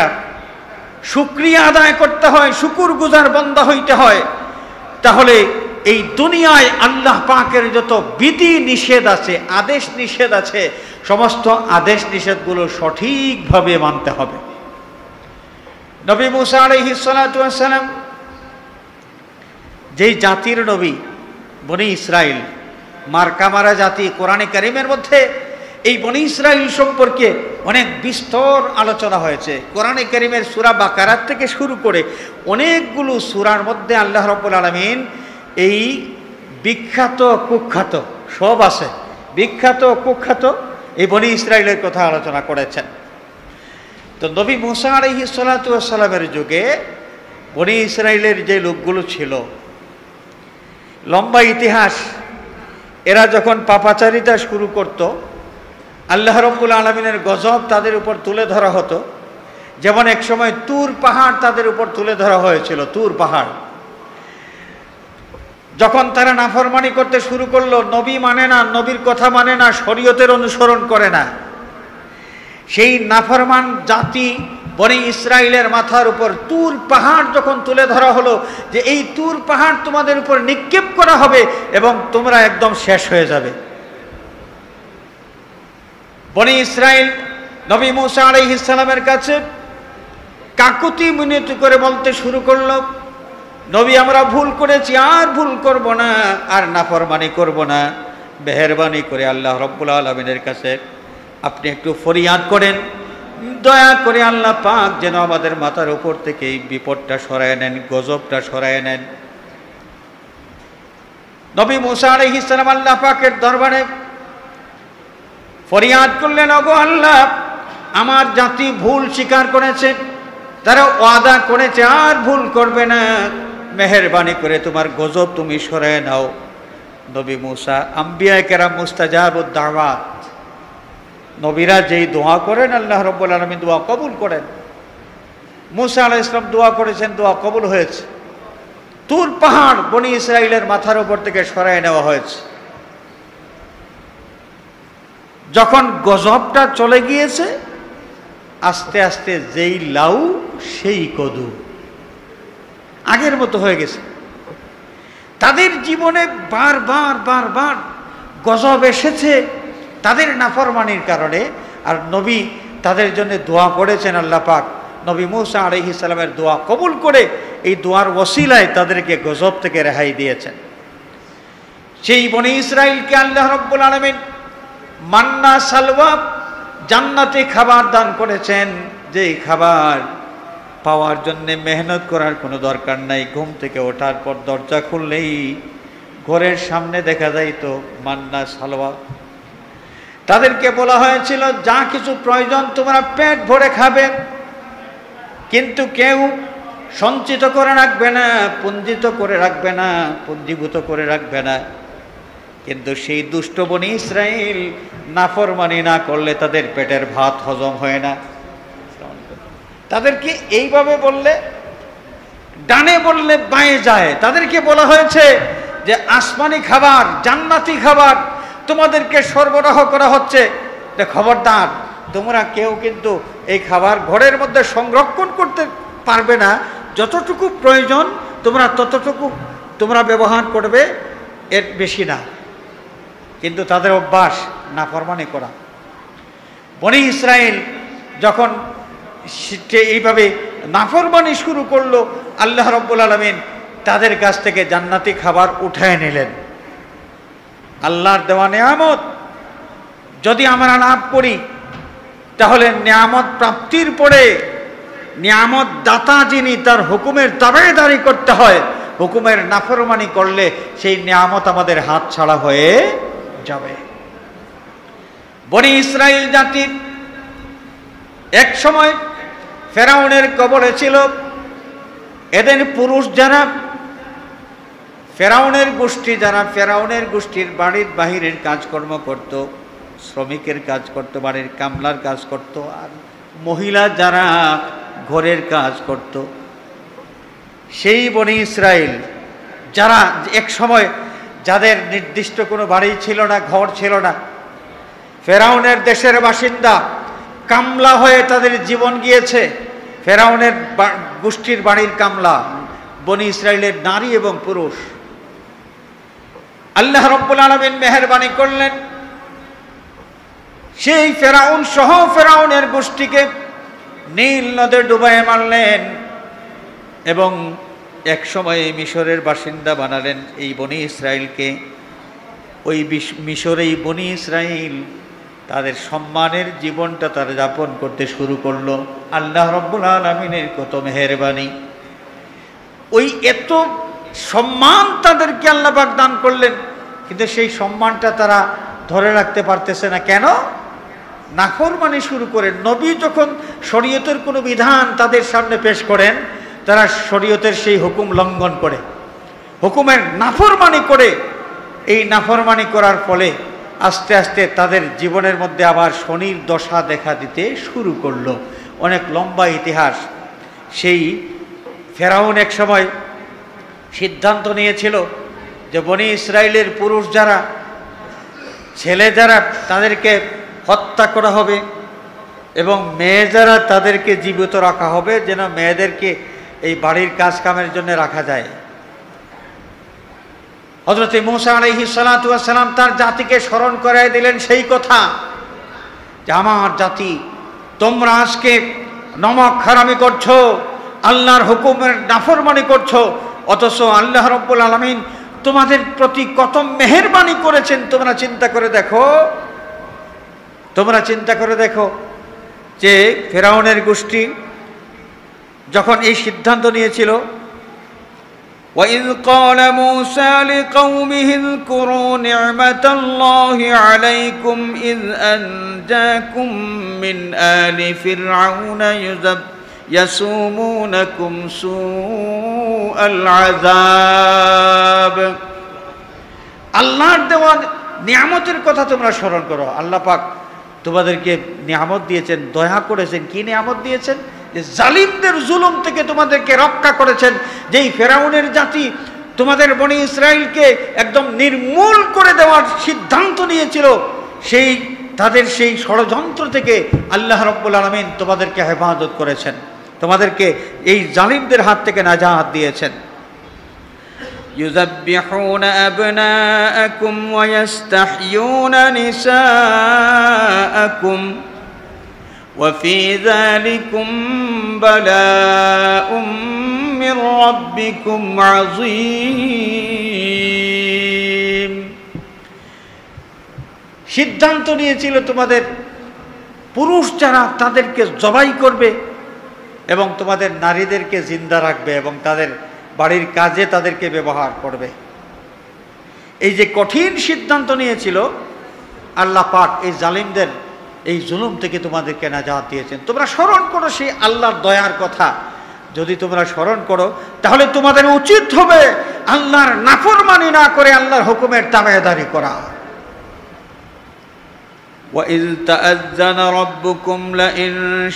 শুকরিয়া আদায় করতে হয়, শুকুরগুজার বান্দা হইতে হয়, তাহলে এই দুনিয়ায় আল্লাহ পাকের যত বিধি নিষেধ আছে, আদেশ নিষেধ আছে, সমস্ত আদেশ নিষেধগুলো সঠিকভাবে মানতে হবে। নবী মুসা আলাইহিস সালাতু ওয়াস সালাম যেই জাতির নবী, বনি ইসরাইল, মার্কা মারা জাতি, কোরআনে কারীমের মধ্যে এই বনি ইসরাইল সম্পর্কে অনেক বিস্তর আলোচনা হয়েছে। কোরআনে কারীমের সূরা বাকারা থেকে শুরু করে অনেকগুলো সূরার মধ্যে আল্লাহ রাব্বুল আলামিন এই বিখ্যাত কুখ্যাত সব আছে, বিখ্যাত কুখ্যাত এই বনি ইসরাইলের কথা আলোচনা করেছেন। তো নবী মুসা আলাইহিস সালাতু ওয়াস সালামের যুগে বনি ইসরাইলের যে লোকগুলো ছিল, লম্বা ইতিহাস, এরা যখন পাপাচারিতা শুরু করত, আল্লাহ রাব্বুল আলামিনের গজব তাদের উপর তুলে ধরা হতো। যেমন এক সময় তুর পাহাড় তাদের উপর তুলে ধরা হয়েছিল। তুর পাহাড় যখন তারা নাফরমানি করতে শুরু করলো, নবী মানে না, নবীর কথা মানে না, শরীয়তের অনুসরণ করে না, সেই নাফরমান জাতি বনি ইসরাইলের মাথার উপর তুর পাহাড় যখন তুলে ধরা হলো যে এই তুর পাহাড় তোমাদের উপর নিক্ষেপ করা হবে এবং তোমরা একদম শেষ হয়ে যাবে, বনি ইসরাইল নবী মুসা আলাইহিস সালামের কাছে কাকুতি মিনতি করে বলতে শুরু করলো, নবী আমরা ভুল করেছি, আর ভুল করব না, আর নাফরমানি করব না, মেহেরবানি করে আল্লাহ রব্বুল আলামিনের কাছে আপনি একটু ফরিয়াদ করেন, দয়া করে আল্লাহ পাক যেন আমাদের মাথার উপর থেকে এই বিপদটা সরায় নেন, গজবটা সরায় নেন। নবী মুসা আলাইহিস সালাম আল্লাহ পাকের দরবারে ফরিয়াদ করলেন, ওগো আল্লাহ, আমার জাতি ভুল স্বীকার করেছে, তারা ওয়াদা করেছে আর ভুল করবে না, মেহেরবানি করে তোমার গজব তুমি সরায় নাও। নবী মুসা, আম্বিয়া কেরাম মুস্তাজাবুদ দাওয়াত, নবীরা যেই দোয়া করেন আল্লাহ রাব্বুল আলামিন দোয়া কবুল করেন। মুসা আলাইহিস সালাম দোয়া করেছেন, দোয়া কবুল হয়েছে। তুর পাহাড় বনি ইসরাইলের মাথার উপর থেকে সরায় নেওয়া হয়েছে। যখন গজবটা চলে গিয়েছে, আস্তে আস্তে যেই লাউ সেই কদু, আগের মতো হয়ে গেছে। তাদের জীবনে বারবার বারবার গজব এসেছে তাদের নাফরমানির কারণে, আর নবী তাদের জন্য দোয়া করেছেন। আল্লাহ পাক নবী মুসা আলাইহিস সালামের দোয়া কবুল করে এই দোয়ার ওসিলায় তাদেরকে গজব থেকে রেহাই দিয়েছেন। সেই বনি ইসরাইলকে আল্লাহ রাব্বুল আলামিন মান্না সালওয়া জান্নাতি খাবার দান করেছেন, যেই খাবার পাওয়ার জন্য মেহনত করার কোনো দরকার নাই। ঘুম থেকে ওঠার পর দরজা খুললেই ঘরের সামনে দেখা যাইতো মান্না সালওয়া। তাদেরকে বলা হয়েছিল যা কিছু প্রয়োজন তোমরা পেট ভরে খাবে, কিন্তু কেউ সঞ্চিত করে রাখবে না, পুঞ্জিত করে রাখবে না, পুঞ্জীভূত করে রাখবে না। কিন্তু সেই দুষ্ট বনি ইসরাইল নাফরমানি না করলে তাদের পেটের ভাত হজম হয় না। তাদেরকে এইভাবে বললে, ডানে বললে বাঁয়ে যায়। তাদেরকে বলা হয়েছে যে আসমানি খাবার, জান্নাতি খাবার তোমাদেরকে সরবরাহ করা হচ্ছে, যে খবরদার তোমরা কেউ কিন্তু এই খাবার ঘরের মধ্যে সংরক্ষণ করতে পারবে না, যতটুকু প্রয়োজন তোমরা ততটুকু তোমরা ব্যবহার করবে, এর বেশি না। কিন্তু তাদের অভ্যাস নাফরমানি করা। বনি ইসরাইল যখন এইভাবে নাফরমানি শুরু করলো, আল্লাহ রাব্বুল আলামিন তাদের কাছ থেকে জান্নাতি খাবার উঠায় নিলেন। আল্লাহর দেওয়া নিয়ামত যদি আমরা লাভ করি, তাহলে নিয়ামত প্রাপ্তির পরে নিয়ামত দাতা যিনি, তার হুকুমের তাবেদারি করতে হয়। হুকুমের নাফরমানি করলে সেই নিয়ামত আমাদের হাত ছাড়া হয়ে যাবে। বনি ইসরাইল জাতি এক সময় ফেরাউনের কবলে ছিল। এদের পুরুষ যারা, ফেরাউনের গোষ্ঠী যারা, ফেরাউনের গোষ্ঠীর বাড়ির বাহিরের কাজকর্ম করত, শ্রমিকের কাজ করত, বাড়ির কামলার কাজ করত, আর মহিলা যারা ঘরের কাজ করত, সেই বনি ইসরাইল যারা এক সময় যাদের নির্দিষ্ট কোনো বাড়ি ছিল না, ঘর ছিল না, ফেরাউনের দেশের বাসিন্দা, কামলা হয়ে তাদের জীবন গিয়েছে। ফেরাউনের গোষ্ঠীর বাড়ির কামলা বনি ইসরাইলের নারী এবং পুরুষ। আল্লাহ রাব্বুল আলামিন মেহেরবানি করলেন, সেই ফেরাউন সহ ফেরাউনের গোষ্ঠীকে নীল নদে ডুবাইয়ে মারলেন এবং এক সময় মিশরের বাসিন্দা বানালেন এই বনি ইসরাইলকে। ওই মিশরেই বনি ইসরাইল তাদের সম্মানের জীবনটা তারা যাপন করতে শুরু করলো। আল্লাহ রাব্বুল আলামিনের কত মেহেরবানি! ওই এত সম্মান তাদেরকে আল্লাহ পাক দান করলেন, কিন্তু সেই সম্মানটা তারা ধরে রাখতে পারতেছে না। কেন? নাফরমানি শুরু করে। নবী যখন শরীয়তের কোনো বিধান তাদের সামনে পেশ করেন, তারা শরীয়তের সেই হুকুম লঙ্ঘন করে, হুকুমের নাফরমানি করে। এই নাফরমানি করার ফলে আস্তে আস্তে তাদের জীবনের মধ্যে আবার শনির দশা দেখা দিতে শুরু করলো। অনেক লম্বা ইতিহাস। সেই ফেরাউন এক সময় সিদ্ধান্ত নিয়েছিল যে বনি ইসরাইলের পুরুষ যারা, ছেলে যারা, তাদেরকে হত্যা করা হবে এবং মেয়ে যারা, তাদেরকে জীবিত রাখা হবে, যেন মেয়েদেরকে এই বাড়ির কাজ কামের জন্য রাখা যায়। হযরত মূসা আলাইহিস সালাতু ওয়াস সালাম তার জাতিকে স্মরণ করায় দিলেন সেই কথা যে আমার জাতি, তোমরা আজকে নমক হারামি করছো, আল্লাহর হুকুমের নাফরমানি করছো, অথচ আল্লাহ রাব্বুল আলামিন তোমাদের প্রতি কত মেহেরবানি করেছেন তোমরা চিন্তা করে দেখো। তোমরা চিন্তা করে দেখো যে ফেরাউনের গোষ্ঠী যখন এই সিদ্ধান্ত নিয়েছিল, وَإِذْ قَالَ مُوسَى لِقَوْمِهِ اذْكُرُوا نِعْمَةَ اللَّهِ عَلَيْكُمْ إِذْ أَنْجَاكُمْ مِنْ آلِ فِرْعَوْنَ يَسُومُونَكُمْ سُوءَ الْعَذَابِ। আল্লাহর দেওয়া নিয়ামতের কথা তোমরা স্মরণ করো। আল্লাহ পাক তোমাদেরকে নিয়ামত দিয়েছেন, দয়া করেছেন। কি নিয়ামত দিয়েছেন? যে জালিমদের জুলুম থেকে তোমাদেরকে রক্ষা করেছেন। যেই ফেরাউনের জাতি তোমাদের বনি ইসরাইলকে একদম নির্মূল করে দেওয়ার সিদ্ধান্ত নিয়েছিল, তাদের সেই ষড়যন্ত্র থেকে আল্লাহ রাব্বুল আলামিন তোমাদেরকে হেফাজত করেছেন, তোমাদেরকে এই জালিমদের হাত থেকে নাজাত দিয়েছেন। يُذَبِّحُونَ أَبْنَاءَكُمْ وَيَسْتَحْيُونَ نِسَاءَكُمْ وَفِي ذَلِكُمْ بَلَاءٌ مِّن رَّبِّكُمْ عَظِيمٌ। সিদ্ধান্ত নিয়েছিল তোমাদের পুরুষ যারা তাদেরকে জবাই করবে এবং তোমাদের নারীদেরকে জিন্দা রাখবে এবং তাদের বাড়ির কাজে তাদেরকে ব্যবহার করবে। এই যে কঠিন সিদ্ধান্ত নিয়েছিল, আল্লাহ পাক এই জালিমদের এই জুলুম থেকে তোমাদেরকে নাজাত দিয়েছেন। তোমরা স্মরণ করো সেই আল্লাহর দয়ার কথা। যদি তোমরা স্মরণ করো তাহলে তোমাদের উচিত হবে আল্লাহর নাফরমানি না করে আল্লাহর হুকুমের তাবেদারি করা। وَإِذْ تَأَذَّنَ رَبُّكُمْ لَئِن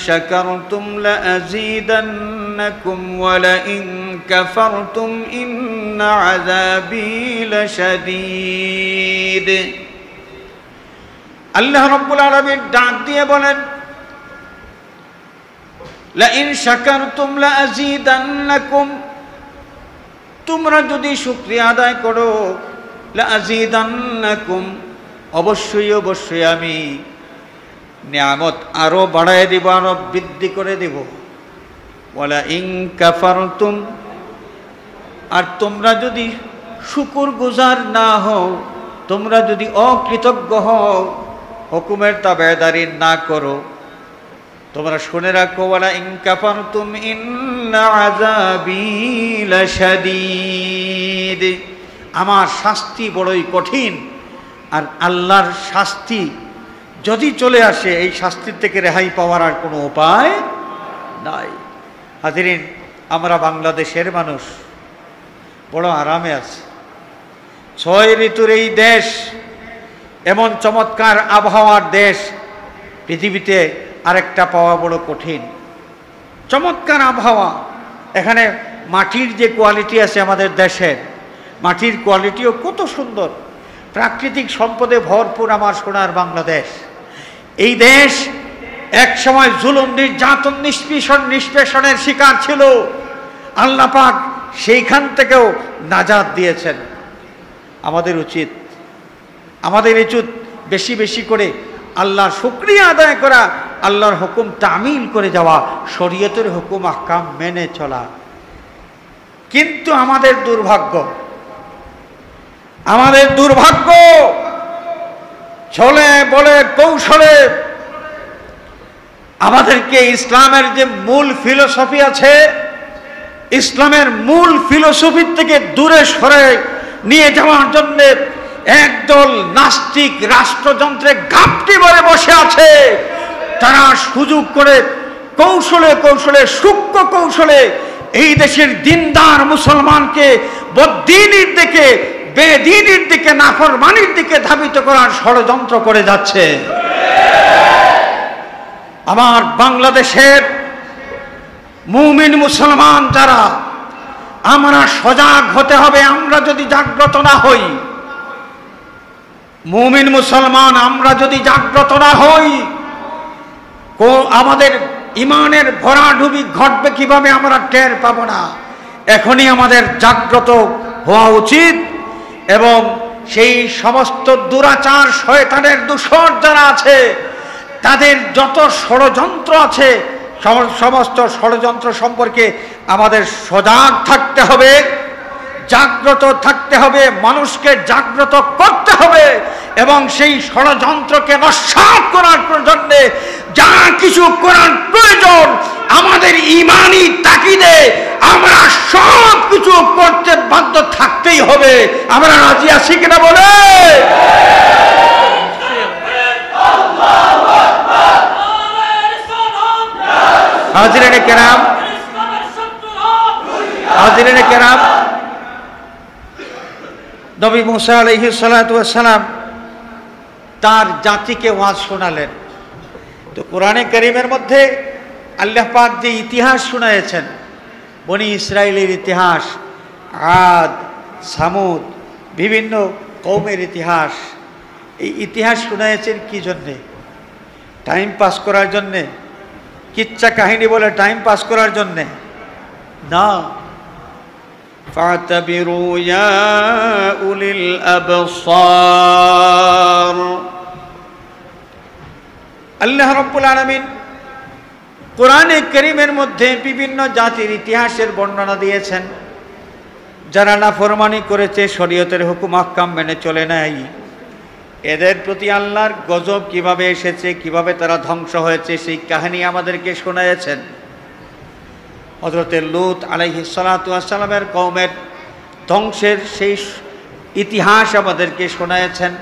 شَكَرْتُمْ لَأَزِيدَنَّكُمْ وَلَئِن كَفَرْتُمْ إِنَّ عَذَابِي لَشَدِيدٌ। আল্লাহ রাব্বুল আলামিন ডাক দিয়ে বলেন, লাইন শাকারতুম লাযীদান্নাকুম, তোমরা যদি শুকরিয়া আদায় করো, লাযীদান্নাকুম, অবশ্যই অবশ্যই আমি নিয়ামত আরো বাড়ায় দিব, আরো বৃদ্ধি করে দেব। ওয়ালা ইন কাফারতুম, আর তোমরা যদি শুকরগুজার না হও, তোমরা যদি অকৃতজ্ঞ হও, হুকুমের তাবেদারি না করো, তোমরা শুনে রাখো, ওয়ালা ইন কাফারতুম ইন্না আযাবি লাশাদীদ, আমার শাস্তি বড়ই কঠিন। আর আল্লাহর শাস্তি যদি চলে আসে, এই শাস্তির থেকে রেহাই পাওয়ার আর কোনো উপায় নাই। হাজিরিন, আমরা বাংলাদেশের মানুষ বড় আরামে আছি। 6 ঋতুর এই দেশ, এমন চমৎকার আবহাওয়ার দেশ পৃথিবীতে আরেকটা পাওয়া বড় কঠিন। চমৎকার আবহাওয়া, এখানে মাটির যে কোয়ালিটি আছে আমাদের দেশের, মাটির কোয়ালিটিও কত সুন্দর, প্রাকৃতিক সম্পদে ভরপুর আমার সোনার বাংলাদেশ। এই দেশ এক সময় জুলুম, নির্যাতন, নিষ্পেষণের শিকার ছিল। আল্লাহ পাক সেইখান থেকেও নাজাত দিয়েছেন। আমাদের উচিত বেশি বেশি করে আল্লাহর শুকরিয়া আদায় করা, আল্লাহর হুকুম তামিল করে যাওয়া, শরীয়তের হুকুম আহকাম মেনে চলা। কিন্তু আমাদের দুর্ভাগ্য, ছলে বলে কৌশলে আমাদেরকে ইসলামের যে মূল ফিলোসফি আছে, ইসলামের মূল ফিলোসফির থেকে দূরে সরে নিয়ে যাওয়ার জন্য একদল নাস্তিক রাষ্ট্রযন্ত্রে ঘাপটি মারে বসে আছে। তারা সুযোগ করে কৌশলে কৌশলে, সূক্ষ্ম কৌশলে এই দেশের দিনদার মুসলমানকে বদ্দিনীর দিকে, বেদিনীর দিকে, নাফরমানির দিকে ধাবিত করার ষড়যন্ত্র করে যাচ্ছে। আমার বাংলাদেশের মুমিন মুসলমান যারা, আমরা সজাগ হতে হবে। আমরা যদি জাগ্রত না হই, মুমিন মুসলমান আমরা যদি জাগ্রত না হই, আমাদের ইমানের ভরাডুবি ঘটবে কিভাবে আমরা টের পাবো না। এখনই আমাদের জাগ্রত হওয়া উচিত এবং সেই সমস্ত দুরাচার, শয়তানের দূষর যারা আছে, তাদের যত ষড়যন্ত্র আছে, সমস্ত ষড়যন্ত্র সম্পর্কে আমাদের সজাগ থাকতে হবে। জাগ্রত থাকতে হবে, মানুষকে জাগ্রত করতে হবে এবং সেই ষড়যন্ত্রকে নস্যাৎ করার জন্য যা কিছু করার প্রয়োজন আমাদের ঈমানি তাকিদে আমরা সব কিছু করতে বাধ্য থাকতেই হবে। আমরা রাজি আছি কিনা বলে? হাজিরিনে কেরাম, হাজিরিনে কেরাম, নবী মুসা আলাইহিস সালাতু ওয়াস সালাম তার জাতিকে ওয়াজ শোনালেন। তো কোরআনে কারীমের মধ্যে আল্লাহ পাক যে ইতিহাস শুনিয়েছেন, বনি ইসরাইলের ইতিহাস, আদ, সামুদ, বিভিন্ন কওমের ইতিহাস, এই ইতিহাস শুনিয়েছেন কি জন্যে? টাইম পাস করার জন্যে? কিচ্ছা কাহিনী বলে টাইম পাস করার জন্যে না। ফাতাবিরু ইয়া উলিল আবসার। আল্লাহ রাব্বুল আলামিন কোরআনে কারীমের মধ্যে বিভিন্ন জাতির ইতিহাসের বর্ণনা দিয়েছেন। যারা নাফরমানি করেছে, শরীয়তের হুকুম আহকাম মেনে চলে নাই, এদের প্রতি আল্লাহর গজব কিভাবে এসেছে, কিভাবে তারা ধ্বংস হয়েছে, সেই কাহিনী আমাদেরকে শোনায়েছেন। হযরত লূত আলাইহিস সালাতু ওয়াস সালামের কওমের ধ্বংসের সেই ইতিহাস আমাদেরকে শোনায়েছেন।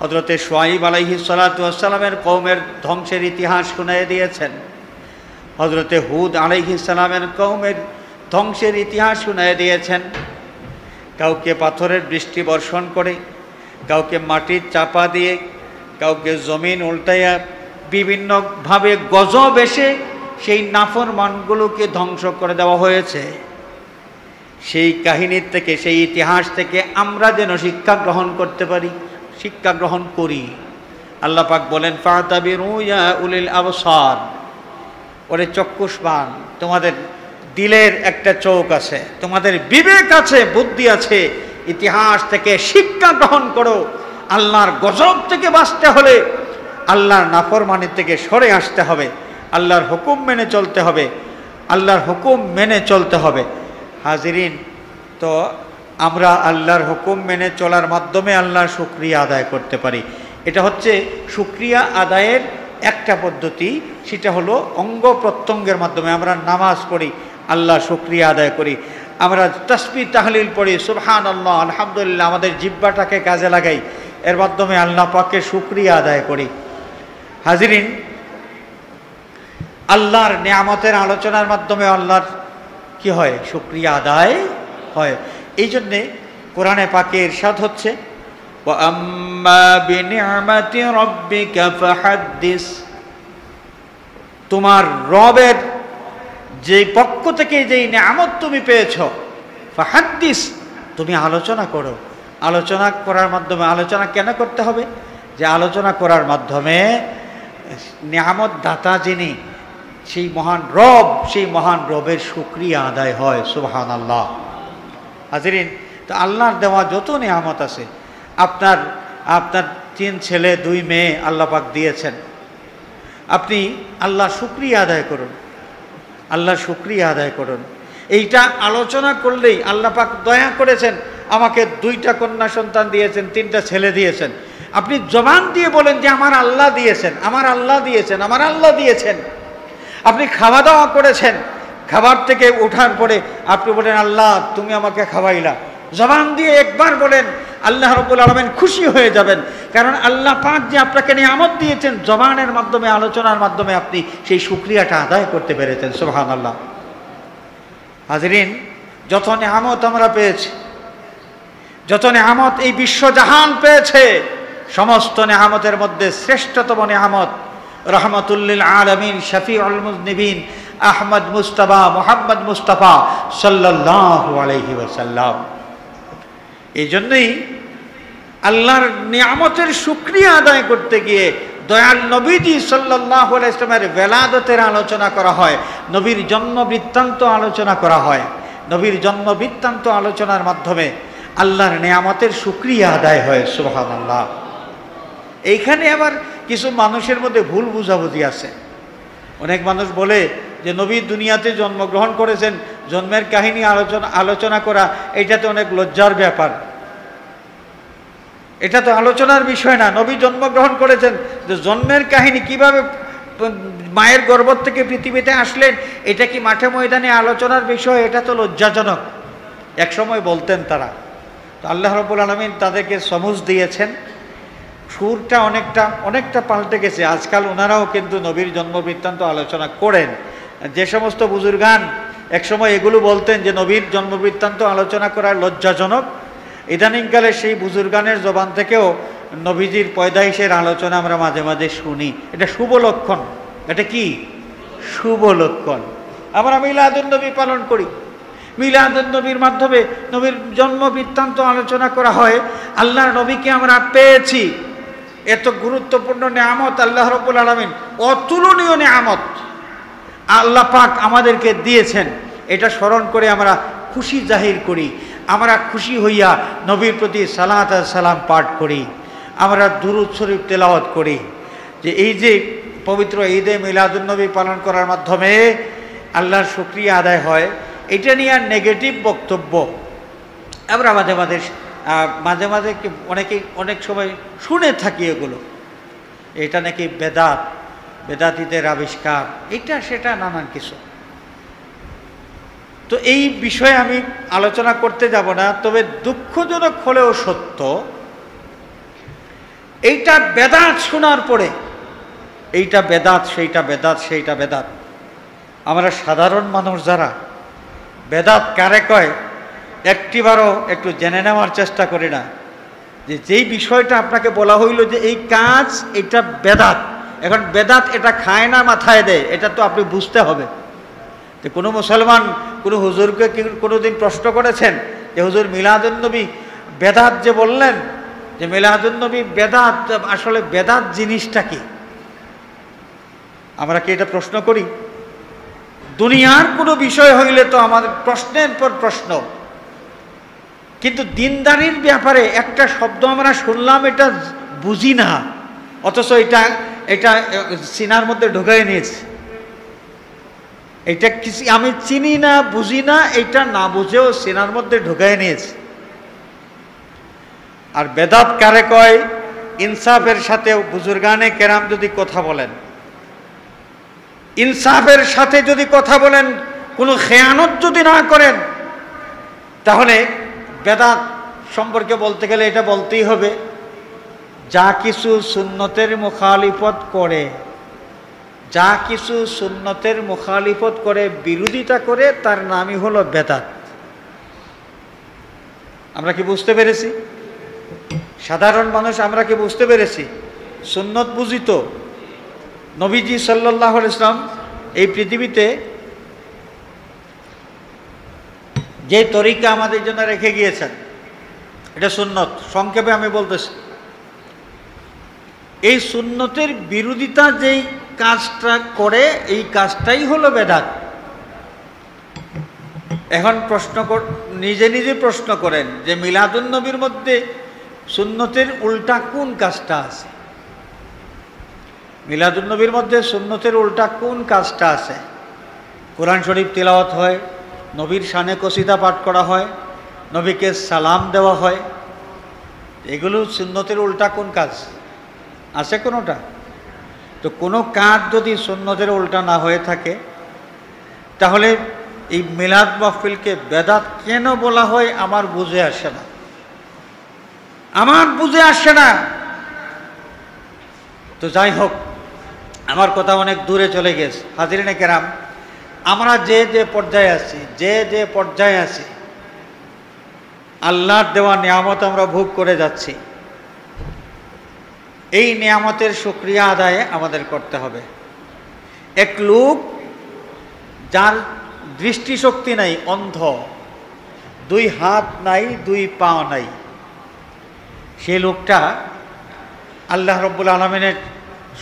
হযরত শুআয়ব আলাইহিস সালাতু ওয়াস সালামের কওমের ধ্বংসের ইতিহাস শুনিয়ে দিয়েছেন। হযরত হুদ আলাইহিস সালামের কওমের ধ্বংসের ইতিহাস শুনিয়ে দিয়েছেন। কাউকে পাথরের বৃষ্টি বর্ষণ করে, কাউকে মাটির চাপা দিয়ে, কাউকে জমিন উল্টাইয়া বিভিন্নভাবে গজব এসে সেই নাফরমানগুলোকে ধ্বংস করে দেওয়া হয়েছে। সেই কাহিনীর থেকে, সেই ইতিহাস থেকে আমরা যেন শিক্ষা গ্রহণ করতে পারি, শিক্ষা গ্রহণ করি। আল্লাহ পাক বলেন ফাতাবিরু ইয়া উলিল আবসার। ওরে চক্ষুষ্মান, তোমাদের দিলের একটা চোখ আছে, তোমাদের বিবেক আছে, বুদ্ধি আছে, ইতিহাস থেকে শিক্ষা গ্রহণ করো। আল্লাহর গজব থেকে বাঁচতে হলে আল্লাহর নাফরমানি থেকে সরে আসতে হবে, আল্লাহর হুকুম মেনে চলতে হবে, আল্লাহর হুকুম মেনে চলতে হবে। হাজিরিন, তো আমরা আল্লাহর হুকুম মেনে চলার মাধ্যমে আল্লাহর শুকরিয়া আদায় করতে পারি। এটা হচ্ছে শুকরিয়া আদায়ের একটা পদ্ধতি, সেটা হলো অঙ্গ প্রত্যঙ্গের মাধ্যমে। আমরা নামাজ পড়ি, আল্লাহ শুকরিয়া আদায় করি। আমরা তাসবিহ তাহলিল পড়ি, সুবহানাল্লাহ, আলহামদুলিল্লাহ, আমাদের জিহ্বাটাকে কাজে লাগাই, এর মাধ্যমে আল্লাহ পাকের শুকরিয়া আদায় করি। হাজিরিন, আল্লাহর নিয়ামতের আলোচনার মাধ্যমে আল্লাহর কি হয়? শুকরিয়া আদায় হয়। এই জন্যে কোরআনে পাকে ইরশাদ হচ্ছে ওয়া আম্মা বিনিআমাতি রাব্বিকা ফাহাদ্দিস। তোমার রবের যে পক্ষ থেকে যেই নিয়ামত তুমি পেয়েছ, ফাহাদ্দিস, তুমি আলোচনা করো। আলোচনা করার মাধ্যমে, আলোচনা কেন করতে হবে? যে আলোচনা করার মাধ্যমে নিয়ামত দাতা যিনি, সেই মহান রব, সেই মহান রবের শুকরিয়া আদায় হয়। সুবহানাল্লাহ। হাজিরিন, তো আল্লাহর দেওয়া যত নিয়ামত আছে, আপনার 3 ছেলে 2 মেয়ে আল্লাহ পাক দিয়েছেন, আপনি আল্লাহর শুকরিয়া আদায় করুন, আল্লাহর শুকরিয়া আদায় করুন। এইটা আলোচনা করলেই আল্লাহ পাক দয়া করেছেন, আমাকে 2টা কন্যা সন্তান দিয়েছেন, 3টা ছেলে দিয়েছেন। আপনি জবান দিয়ে বলেন যে আমার আল্লাহ দিয়েছেন, আমার আল্লাহ দিয়েছেন, আমার আল্লাহ দিয়েছেন। আপনি খাওয়া দাওয়া করেছেন, খাবার থেকে ওঠার পরে আপনি বলেন আল্লাহ তুমি আমাকে খাওয়াইলা। জবান দিয়ে একবার বলেন, আল্লাহ রাব্বুল আলামিন খুশি হয়ে যাবেন। কারণ আল্লাহ পাক যে আপনাকে নিয়ামত দিয়েছেন, জবানের মাধ্যমে, আলোচনার মাধ্যমে আপনি সেই শুকরিয়াটা আদায় করতে পেরেছেন। সুবহানাল্লাহ। হাজিরিন, যত নিয়ামত আমরা পেয়েছি, যত নিয়ামত এই বিশ্বজাহান পেয়েছে, সমস্ত নিয়ামতের মধ্যে শ্রেষ্ঠতম নিয়ামত রহমাতুল্লিল আলামিন, শফিউল মুজনিবিন, আহমদ মুস্তাফা, মুহাম্মদ মুস্তাফা সাল্লাল্লাহু আলাইহি ওয়াসাল্লাম। এই জন্যই আল্লাহর নিয়ামতের শুকরিয়া আদায় করতে গিয়ে দয়াল নবীজি সাল্লাল্লাহু আলাইহি ওয়াসাল্লামের বেলাদতের আলোচনা করা হয়, নবীর জন্ম বৃত্তান্ত আলোচনা করা হয়। নবীর জন্ম বৃত্তান্ত আলোচনার মাধ্যমে আল্লাহর নিয়ামতের শুকরিয়া আদায় হয়। সুবহানাল্লাহ। এইখানে আবার কিছু মানুষের মধ্যে ভুল বুঝাবুঝি আছে। অনেক মানুষ বলে যে নবী দুনিয়াতে জন্মগ্রহণ করেছেন, জন্মের কাহিনী আলোচনা করা এটা তো অনেক লজ্জার ব্যাপার, এটা তো আলোচনার বিষয় না। নবী জন্মগ্রহণ করেছেন, যে জন্মের কাহিনী কিভাবে মায়ের গর্ভ থেকে পৃথিবীতে আসলেন, এটা কি মাঠে ময়দানে আলোচনার বিষয়? এটা তো লজ্জাজনক এক সময় বলতেন তারা। তো আল্লাহ রাব্বুল আলামিন তাদেরকে সমুজ দিয়েছেন, সুরটা অনেকটা পাল্টে গেছে। আজকাল ওনারাও কিন্তু নবীর জন্ম বৃত্তান্ত আলোচনা করেন। যে সমস্ত বুজুর্গান একসময় এগুলো বলতেন যে নবীর জন্ম বৃত্তান্ত আলোচনা করা লজ্জাজনক, ইদানিংকালে সেই বুজুর্গানের জবান থেকেও নবীজির পয়দাইশের আলোচনা আমরা মাঝে মাঝে শুনি। এটা শুভ লক্ষণ। এটা কি শুভ লক্ষণ? আমরা মিলাদুন নবী পালন করি, মিলাদুন নবীর মাধ্যমে নবীর জন্ম বৃত্তান্ত আলোচনা করা হয়। আল্লাহর নবীকে আমরা পেয়েছি, এত গুরুত্বপূর্ণ নেয়ামত আল্লাহ রাব্বুল আলামিন, অতুলনীয় নেয়ামত আল্লাহ পাক আমাদেরকে দিয়েছেন। এটা স্মরণ করে আমরা খুশি জাহির করি, আমরা খুশি হইয়া নবীর প্রতি সালাত আর সালাম পাঠ করি, আমরা দুরূদ শরীফ তেলাওয়াত করি। যে এই যে পবিত্র ঈদে মিলাদুন নবী পালন করার মাধ্যমে আল্লাহর শুকরিয়া আদায় হয়, এটা নিয়ে আর নেগেটিভ বক্তব্য আমরা মাঝে মাঝে অনেক সময় শুনে থাকি এগুলো। এটা নাকি বেদাতীদের আবিষ্কার, এটা সেটা নানান কিছু। তো এই বিষয়ে আমি আলোচনা করতে যাব না, তবে দুঃখজনক হলেও সত্য, এইটা বেদাত শোনার পরে এইটা বেদাত, সেইটা বেদাত, আমরা সাধারণ মানুষ যারা বেদাত কারে কয় একটিবারও একটু জেনে নেওয়ার চেষ্টা করি না। যে যেই বিষয়টা আপনাকে বলা হইল যে এই কাজ, এটা বেদাত, এখন বেদাত এটা খায় না মাথায় দেয়, এটা তো আপনি বুঝতে হবে। যে কোনো মুসলমান কোনো হুজুরকে কোনোদিন প্রশ্ন করেছেন যে হুজুর মিলাদুন নবী বেদাত যে বললেন, যে মিলাদুন নবী বেদাত, আসলে বেদাত জিনিসটা কি? আমরা কি এটা প্রশ্ন করি? দুনিয়ার কোনো বিষয় হইলে তো আমাদের প্রশ্নের পর প্রশ্ন, কিন্তু দিনদারির ব্যাপারে একটা শব্দ আমরা শুনলাম, এটা বুঝি না, অথচ এটা সিনার মধ্যে ঢুকাই নিয়েছে। এটা কিছু আমি চিনি না, বুঝি না, এটা না বুঝেও সিনার মধ্যে ঢুকাই নিয়েছে। আর বেদাত কারে কয়? ইনসাফের সাথে বুজুর্গানে কেরাম যদি কথা বলেন, ইনসাফের সাথে যদি কথা বলেন, কোনো খেয়ানত যদি না করেন, তাহলে বেদাত সম্পর্কে বলতে গেলে এটা বলতেই হবে, যা কিছু সুন্নতের মুখালিফত করে, যা কিছু সুন্নতের মুখালিফত করে, বিরোধিতা করে, তার নামই হলো বেদাত। আমরা কি বুঝতে পেরেছি? সাধারণ মানুষ আমরা কি বুঝতে পেরেছি? সুন্নত বুঝি তো। নবীজি সাল্লাল্লাহু আলাইহি ওয়াসাল্লাম এই পৃথিবীতে যে তরিকা আমাদের জন্য রেখে গিয়েছেন, এটা সুন্নত। সংক্ষেপে আমি বলতেছি, এই সুন্নতের বিরোধিতা যেই কাজটা করে, এই কাজটাই হলো বেদাত। এখন নিজে প্রশ্ন করেন যে মিলাদুন নবীর মধ্যে সুন্নতের উল্টা কোন কাজটা আছে? মিলাদুন নবীর মধ্যে সুন্নতের উল্টা কোন কাজটা আছে? কোরআন শরীফ তিলাওয়াত হয়, নবীর শানে কসিদা পাঠ করা হয়, নবীকে সালাম দেওয়া হয়, এগুলো সুন্নতের উল্টা কোন কাজ আছে? কোনোটা? তো কোনো কাজ যদি সুন্নতের উল্টা না হয়ে থাকে, তাহলে এই মিলাদ মাহফিলকে বেদাত কেন বলা হয় আমার বুঝে আসে না, তো যাই হোক, আমার কথা অনেক দূরে চলে গেছে। হাজিরিনে কেরাম, আমরা যে পর্যায়ে আছি, আল্লাহর দেওয়া নিয়ামত আমরা ভোগ করে যাচ্ছি। এই নিয়ামতের শুকরিয়া আদায় আমাদের করতে হবে। এক লোক যার দৃষ্টিশক্তি নাই, অন্ধ, 2 হাত নাই, 2 পা নাই, সে লোকটা আল্লাহ রাব্বুল আলামিনের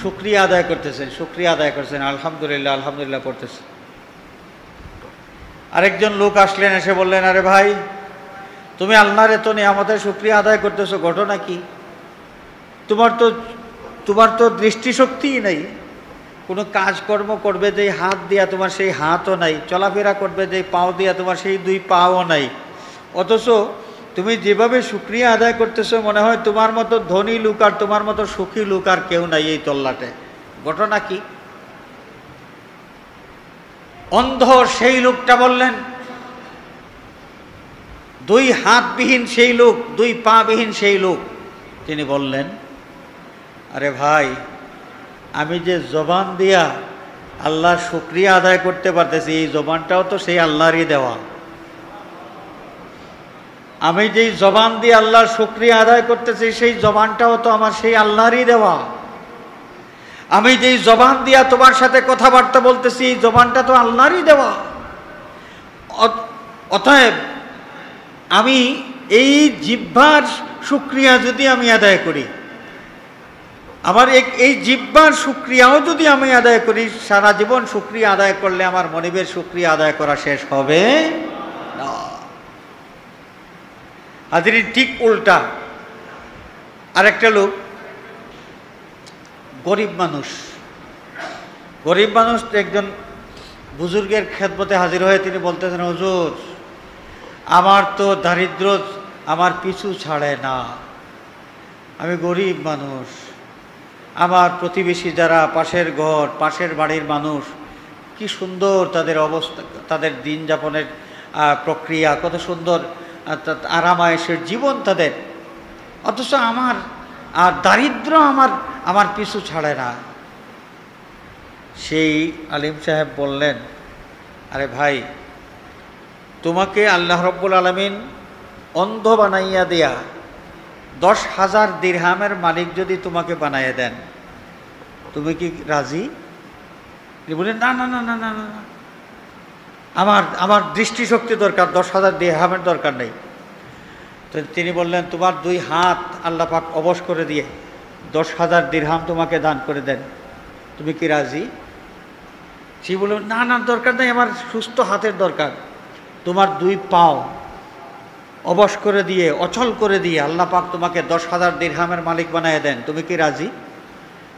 শুকরিয়া আদায় করতেছেন, আলহামদুলিল্লাহ করতেছেন। আরেকজন লোক আসলেন, এসে বললেন, আরে ভাই, তুমি আল্লাহর এত নিয়ামতের শুকরিয়া আদায় করতেছো, ঘটনা কি? তোমার তো দৃষ্টিশক্তিই নেই, কোনো কাজকর্ম করবে যেই হাত দিয়া তোমার সেই হাতও নাই, চলাফেরা করবে যেই পাও দিয়া তোমার সেই দুই পাও নাই, অথচ তুমি যেভাবে শুকরিয়া আদায় করতেছো মনে হয় তোমার মতো ধনী লোক আর তোমার মতো সুখী লোক আর কেউ নাই এই তল্লাটে। ঘটনা কি? অন্ধ সেই লোকটা বললেন, দুই হাতবিহীন সেই লোক, দুই পা বিহীন সেই লোক, তিনি বললেন, আরে ভাই, আমি যে জবান দিয়া আল্লাহর শুকরিয়া আদায় করতে পারতেছি, এই জবানটাও তো সেই আল্লাহরই দেওয়া। আমি যেই জবান দিয়ে আল্লাহর শুকরিয়া আদায় করতেছি সেই জবানটাও তো আমার সেই আল্লাহরই দেওয়া। আমি যেই জবান দিয়া তোমার সাথে কথাবার্তা বলতেছি এই জবানটা তো আল্লাহরই দেওয়া। অতএব আমি এই জিহ্বার শুকরিয়া যদি আমি আদায় করি, আমার এই জিহ্বার শুকরিয়াও যদি আমি আদায় করি, সারা জীবন শুকরিয়া আদায় করলে আমার মনিবের শুকরিয়া আদায় করা শেষ হবে না। হাজির, ঠিক উল্টা আরেকটা লোক, গরিব মানুষ একজন বুজুর্গের খেদমতে হাজির হয়ে তিনি বলতেছেন, হুজুর, আমার তো দারিদ্র আমার পিছু ছাড়ে না, আমি গরিব মানুষ, আমার প্রতিবেশী যারা পাশের ঘর পাশের বাড়ির মানুষ কি সুন্দর তাদের অবস্থা, তাদের দিন যাপনের প্রক্রিয়া কত সুন্দর, আরামায়েশের জীবন তাদের, অথচ আমার আর দারিদ্র আমার পিছু ছাড়ে না। সেই আলিম সাহেব বললেন, আরে ভাই, তোমাকে আল্লাহ রব্বুল আলামিন অন্ধ বানাইয়া দেয়া 10,000 দিরহামের মালিক যদি তোমাকে বানাইয়া দেন, তুমি কি রাজি? বলেন, না না না না না না, আমার দৃষ্টিশক্তি দরকার, 10,000 দিরহামের দরকার নেই। তো তিনি বললেন, তোমার দুই হাত আল্লাহ পাক অবশ করে দিয়ে 10,000 দিরহাম তোমাকে দান করে দেন, তুমি কি রাজি? সে বলল, না না, দরকার নেই, আমার সুস্থ হাতের দরকার। তোমার দুই পাও অবশ করে দিয়ে, অচল করে দিয়ে আল্লাহ পাক তোমাকে 10,000 দিরহামের মালিক বানিয়ে দেন, তুমি কি রাজি?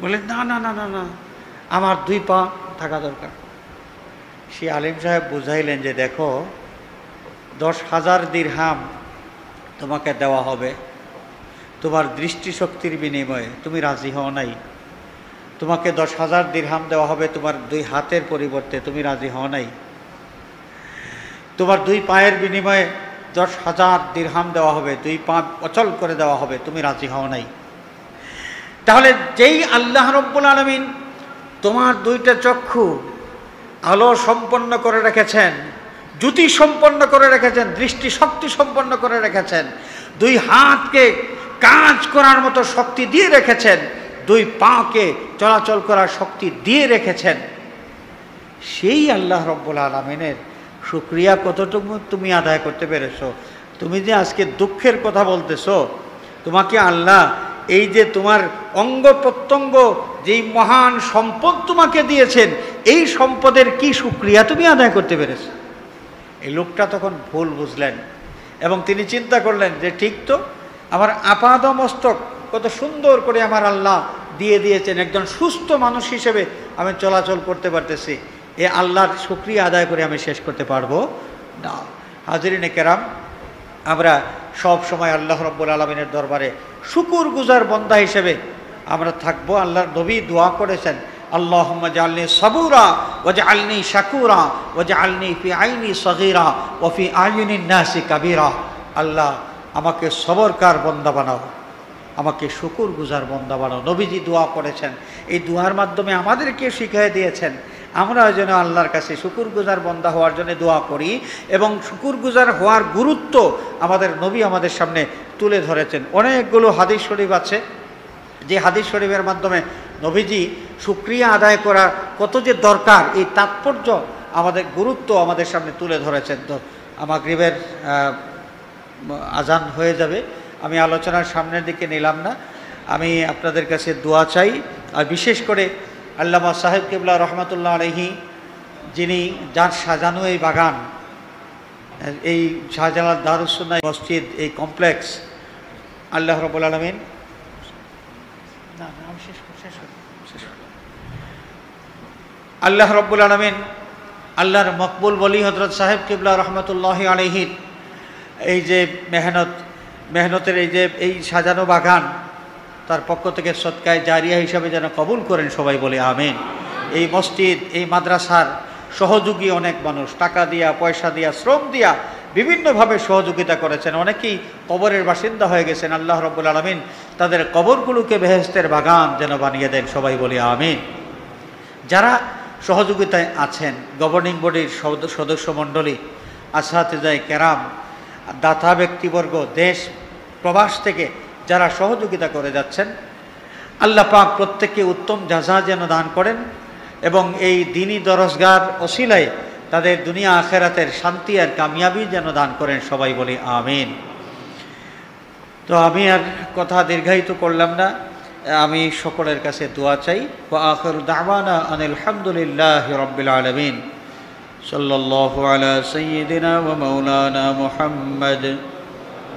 বললেন, না না না না না, আমার দুই পা থাকা দরকার। সে আলিম সাহেব বুঝাইলেন যে দেখো, 10,000 দিরহাম তোমাকে দেওয়া হবে তোমার দৃষ্টিশক্তির বিনিময়ে, তুমি রাজি হও নাই। তোমাকে 10,000 দিরহাম দেওয়া হবে তোমার দুই হাতের পরিবর্তে, তুমি রাজি হও নাই। তোমার দুই পায়ের বিনিময়ে 10,000 দিরহাম দেওয়া হবে, দুই পা অচল করে দেওয়া হবে, তুমি রাজি হও নাই। তাহলে যেই আল্লাহ রব্বুল আলামিন তোমার দুইটা চক্ষু আলো সম্পন্ন করে রেখেছেন, জ্যোতি সম্পন্ন করে রেখেছেন, দৃষ্টি শক্তি সম্পন্ন করে রেখেছেন, দুই হাতকে কাজ করার মতো শক্তি দিয়ে রেখেছেন, দুই পাকে চলাচল করার শক্তি দিয়ে রেখেছেন, সেই আল্লাহ রব্বুল আলামিনের শুকরিয়া কতটুকু তুমি আদায় করতে পেরেছো? তুমি যে আজকে দুঃখের কথা বলতেছো, তোমাকে আল্লাহ এই যে তোমার অঙ্গ প্রত্যঙ্গ যেই মহান সম্পদ তোমাকে দিয়েছেন, এই সম্পদের কি শুকরিয়া তুমি আদায় করতে পেরেছো? এই লোকটা তখন ভুল বুঝলেন এবং তিনি চিন্তা করলেন যে ঠিক তো, আমার আপাদমস্তক কত সুন্দর করে আমার আল্লাহ দিয়ে দিয়েছেন, একজন সুস্থ মানুষ হিসেবে আমি চলাচল করতে পারতেছি, এ আল্লাহর শুকরিয়া আদায় করে আমি শেষ করতে পারবো না। হাজিরিনে কেরাম, আমরা সব সময় আল্লাহ রব্বুল আলামিনের দরবারে শুকুর গুজার বান্দা হিসেবে আমরা থাকবো। আল্লাহর নবী দোয়া করেছেন, আল্লাহুম্মা জাআলনি সাবুরা ওয়াজআলনি শাকুরা ওয়াজআলনি ফি আইনি সগীরা ওয়া ফি আয়ুনিন নাসি কাবীরা। আল্লাহ, আমাকে সবরকার বান্দা বানাও, আমাকে শুকুর গুজার বান্দা বানাও। নবীজি দোয়া করেছেন, এই দোয়ার মাধ্যমে আমাদেরকে শিখিয়ে দিয়েছেন আমরা যেন আল্লাহর কাছে শুকুর গুজার বান্দা হওয়ার জন্য দোয়া করি, এবং শুকুর গুজার হওয়ার গুরুত্ব আমাদের নবী আমাদের সামনে তুলে ধরেছেন। অনেকগুলো হাদিস শরীফ আছে, যে হাদিস শরীফের মাধ্যমে নবীজি শুকরিয়া আদায় করা কত যে দরকার, এই তাৎপর্য আমাদের গুরুত্ব আমাদের সামনে তুলে ধরেছেন। তো মাগরিবের আজান হয়ে যাবে, আমি আলোচনার সামনের দিকে নিলাম না। আমি আপনাদের কাছে দোয়া চাই, আর বিশেষ করে আল্লামা সাহেব কিবলা রহমতুল্লাহ আলাইহি, যিনি যার সাজানো এই বাগান, এই শাহজালাল দারুস সুন্নাহ মসজিদ, এই কমপ্লেক্স, আল্লাহ রাব্বুল আলামিন আল্লাহ রব্বুল আলামিন আল্লাহর মকবুল ওলি হযরত সাহেব কিবলা রহমতুল্লাহি আলাইহির এই যে মেহনতের এই সাজানো বাগান তার পক্ষ থেকে সদকায়ে জারিয়া হিসাবে যেন কবুল করেন, সবাই বলে আমিন। এই মসজিদ, এই মাদ্রাসার সহযোগী অনেক মানুষ টাকা দিয়া, পয়সা দিয়া, শ্রম দিয়া বিভিন্নভাবে সহযোগিতা করেছেন। অনেকেই কবরের বাসিন্দা হয়ে গেছেন। আল্লাহ রব্বুল আলামিন তাদের কবরগুলোকে বেহেশতের বাগান যেন বানিয়ে দেন, সবাই বলি আমিন। যারা সহযোগিতায় আছেন, গভর্নিং বডির সদস্য মণ্ডলী, আসাতিজায়ে কেরাম, দাতা ব্যক্তিবর্গ, দেশ প্রবাস থেকে যারা সহযোগিতা করে যাচ্ছেন, আল্লাহ পাক প্রত্যেককে উত্তম জাযা যেন দান করেন এবং এই দ্বীনি দরজগার ওসিলায় তাদের দুনিয়া আখেরাতের শান্তি আর কামিয়াবি যেন দান করেন, সবাই বলি আমিন। তো আমি আর কথা দীর্ঘায়িত করলাম না, আমি সকলের কাছে দোয়া চাই। ওয়া আখিরু দাওয়ানা আনিল হামদুলিল্লাহি রাব্বিল আলামিন। সাল্লাল্লাহু আলা সাইয়্যিদিনা ওয়া মাওলানা মুহাম্মদ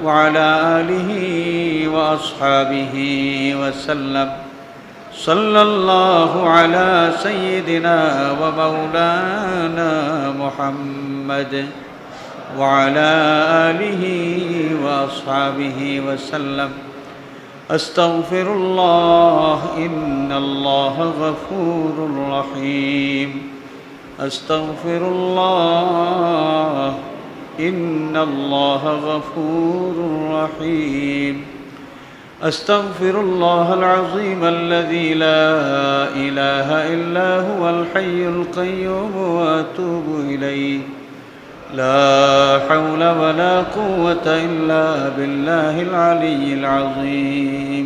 ওয়া আলা আলিহি ওয়া আসহাবিহি ওয়া সাল্লাম। সাল্লাল্লাহু আলা সাইয়্যিদিনা ওয়া মাওলানা মুহাম্মদ ওয়া আলা আলিহি ওয়া আসহাবিহি ওয়া সাল্লাম। আস্তাগফিরুল্লাহ ইন্নাল্লাহা গফুরুর রহিম। আস্তাগফিরুল্লাহ ইন্নাল্লাহা গফুরুর রহিম। আস্তাগফিরুল্লাহাল আযীম আল্লাযী লা ইলাহা ইল্লা হুয়াল হাইয়ুল কাইয়্যুম ওয়া আতুবু ইলাইহি। লা হাওলা ওয়ালা কুওয়াতা ইল্লা বিল্লাহিল আলিয়্যিল আযীম।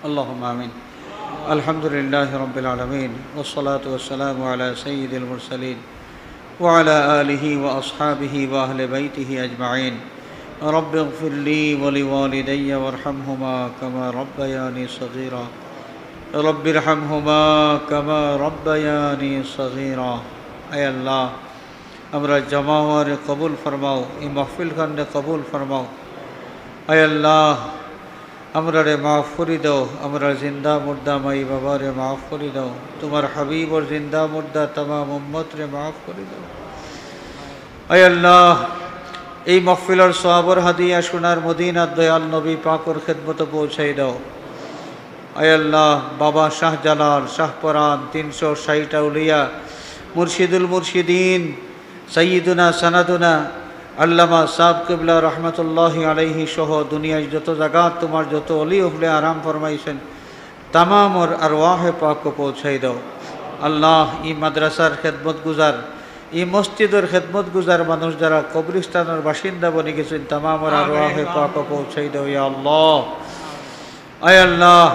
আল্লাহুম্মা আমিন। আলহামদুলিল্লাহি রাব্বিল আলামিন ওয়াস সালাতু ওয়াস সালামু আলা সাইয়্যিদিল মুরসালিন ওয়া আলা আলিহি ওয়া আসহাবিহি ওয়া আহলি বাইতিহি আজমাইন। রব্বিগফিরলি ওয়া লিওয়ালিদাইয়া ওয়ারহামহুমা কামা রাব্বায়ানি সগীরা। রব্বিরহামহুমা কামা রাব্বায়ানি সগীরা। আয় আল্লাহ, আমরা জমা হওয়ারে কবুল ফরমাও, এই মাহফিল খানে কবুল ফরমাও। আয় আল্লাহ, আমরা রে মাফ করি দাও, আমরা জিন্দা মুর্দা মাই বাবা রে মাফ করি দাও। তোমার হাবিব और জিন্দা মুর্দা तमाम উম্মত রে মাফ করি দাও। আয় আল্লাহ, এই মাহফিলের সওয়াবের হাদিয়া সোনার মদিনার দয়াল নবী পাকের খিদমতে পৌঁছাই দাও। আয় আল্লাহ, বাবা শাহজালাল, শাহপরান, 360 আউলিয়া, মুর্শিদুল মুর্শিদিন, সৈয়দুনা সনদুনা আল্লামা সাহেব কিবলা রহমতুল্লাহি আলাইহি সহ দুনিয়ায় যত জায়গা তোমার যত অলি উফলে আরাম ফরমাইছেন तमाम और अरवाह पाक को पहुँचाई दो। अल्लाह ई मद्रासार खेदमत गुजार, ई मस्जिदर खेदमत गुजार मानुष जरा कब्रिस्तानर बासिंदा बने गेছেন तमाम और अरवाह पाक को पहुँचाई दो या अल्लाह। आय अल्लाह,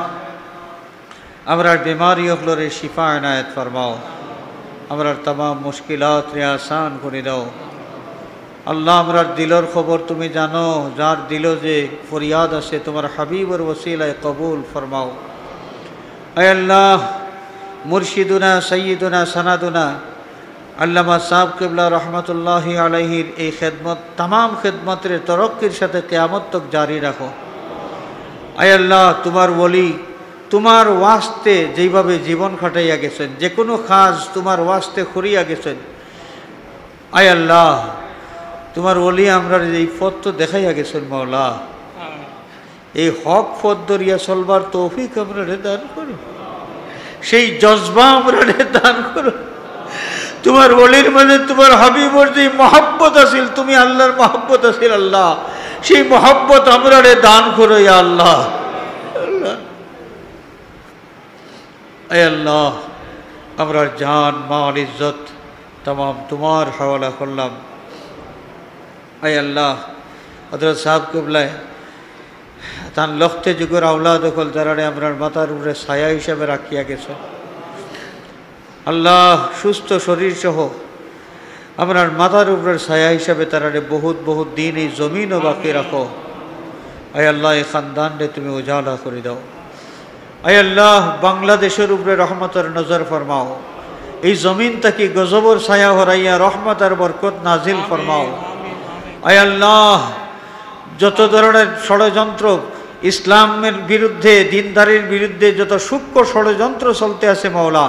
আমরার बीमारी रे शिफा इनायत फरमाओ, আমরার तमाम मुश्किलात रे आसान করে দাও। আল্লাহ, আমরার দিলর খবর তুমি জানো, যার দিল যে ফরিয়াদ আছে তোমার হাবিবর ওসিলায় কবুল ফরমাও। আয় আল্লাহ, মুর্শিদুনা সৈয়দুনা সনাদুনা আল্লামা সাহেব কিবলা রহমতুল্লাহি আলাইহির এই খেদমত तमाम খেদমতের তরক্কির সাথে কিয়ামত তক জারি রাখো। আয় আল্লাহ, তোমার ওলি তোমার ওয়াস্তে যেইভাবে জীবন কাটাইয়া গেছেন, যে কোনো কাজ তোমার ওয়াস্তে করিয়া গেছেন, আয় আল্লাহ তোমার ওলি আমরা এই পথ তো দেখাইয়া গেছেন মওলা, এই হক পথ ধরিয়া চলবার তৌফিক আমরা দান করো, সেই জজবা আমরা দান করো। তোমার ওলির মাঝে তোমার হাবিবর যে মহব্বত আছিল, তুমি আল্লাহর মহব্বত আছিল আল্লাহ, সেই মহব্বত আমরা দান করো ইয়া আল্লাহ। আয় আল্লাহ, আমরা জান মাল ইজ্জত तमाम তোমার হাওয়ালা করলাম। আয় আল্লাহ, হযরত সাহেব কিবলায় তান লক্ষে যুগের আওলাদ হল যারা আমরার মাথার উপরে ছায়া হিসাবে রাখিয়া গেছে। আল্লাহ, সুস্থ শরীর সহ আমরার মাথার উপরের ছায়া হিসাবে তারা বহুত বহুত দিন এই জমিনও বাকি রাখো। আয় আল্লাহ, এই খানদান রে তুমি উজালা করে দাও। আয় আল্লাহ, বাংলাদেশের উপরে রহমতের নজর ফরমাও, এই জমিন তাকে গজবর ছায়া হরাইয়া রহমত আর বরকত নাজিল ফরমাও। আয় আল্লাহ, যত ধরনের ষড়যন্ত্র ইসলামের বিরুদ্ধে, দিনদারির বিরুদ্ধে যত সূক্ষ্ম ষড়যন্ত্র চলতে আছে মাওলা,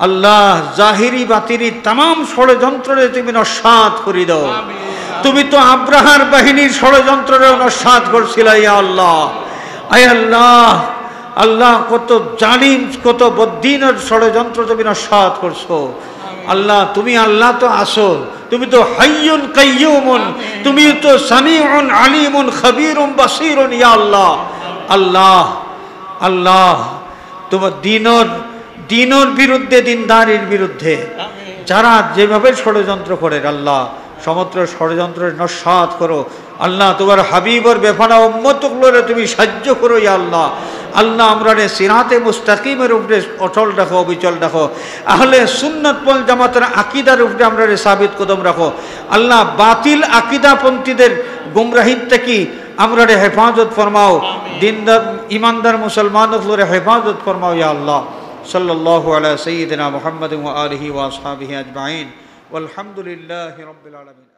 আল্লাহ জাহিরি বাতিরি তাম ষড়যন্ত্রে তুমি নস্যাৎ করে দাও। তুমি তো আব্রাহার বাহিনীর ষড়যন্ত্রে নস্যাৎ করছিলা ইয়া আল্লাহ। আয় আল্লাহ, আল্লাহ কত জালিম, কত বদ্দিনের ষড়যন্ত্র তুমি নস্যাৎ করছো। আল্লাহ তুমি আল্লাহ তো আসো, তুমি তো হাইয়ুন কাইয়ুমুন, তুমি তো সামিউন আলিমুন খবীরুন বাসীরুন ইয়া আল্লাহ। আল্লাহ আল্লাহ তোমার দিনের বিরুদ্ধে, দিনদারির বিরুদ্ধে যারা যেভাবে ষড়যন্ত্র করে আল্লাহ, সমস্ত ষড়যন্ত্রের নস্যাৎ করো। আল্লাহ তোমার হাবিবর বেফানা উম্মতগুলোরে তুমি সাহায্য করো ইয়া আল্লাহ। আল্লাহ আমরা সিরাতে মুস্তাকিমের উপরে অটল রাখো, অবিচল রাখো। আহলে সুন্নাত ওয়াল জামাতের আকীদার উপরে আমরা সাবিত কদম রাখো। আল্লাহ বাতিল আকীদাপন্থীদের গুমরাহিত থেকে আমরা হেফাজত ফরমাও। দিনদার ইমানদার মুসলমানগুলোরে হেফাজত ফরমাও ইয়া আল্লাহ। সাল্লাল্লাহু আলা সাইয়্যিদিনা মুহাম্মাদিন ওয়া আলিহি ওয়া আসহাবিহি আজমাইন। ওয়ালহামদুলিল্লাহি রাব্বিল আলামিন।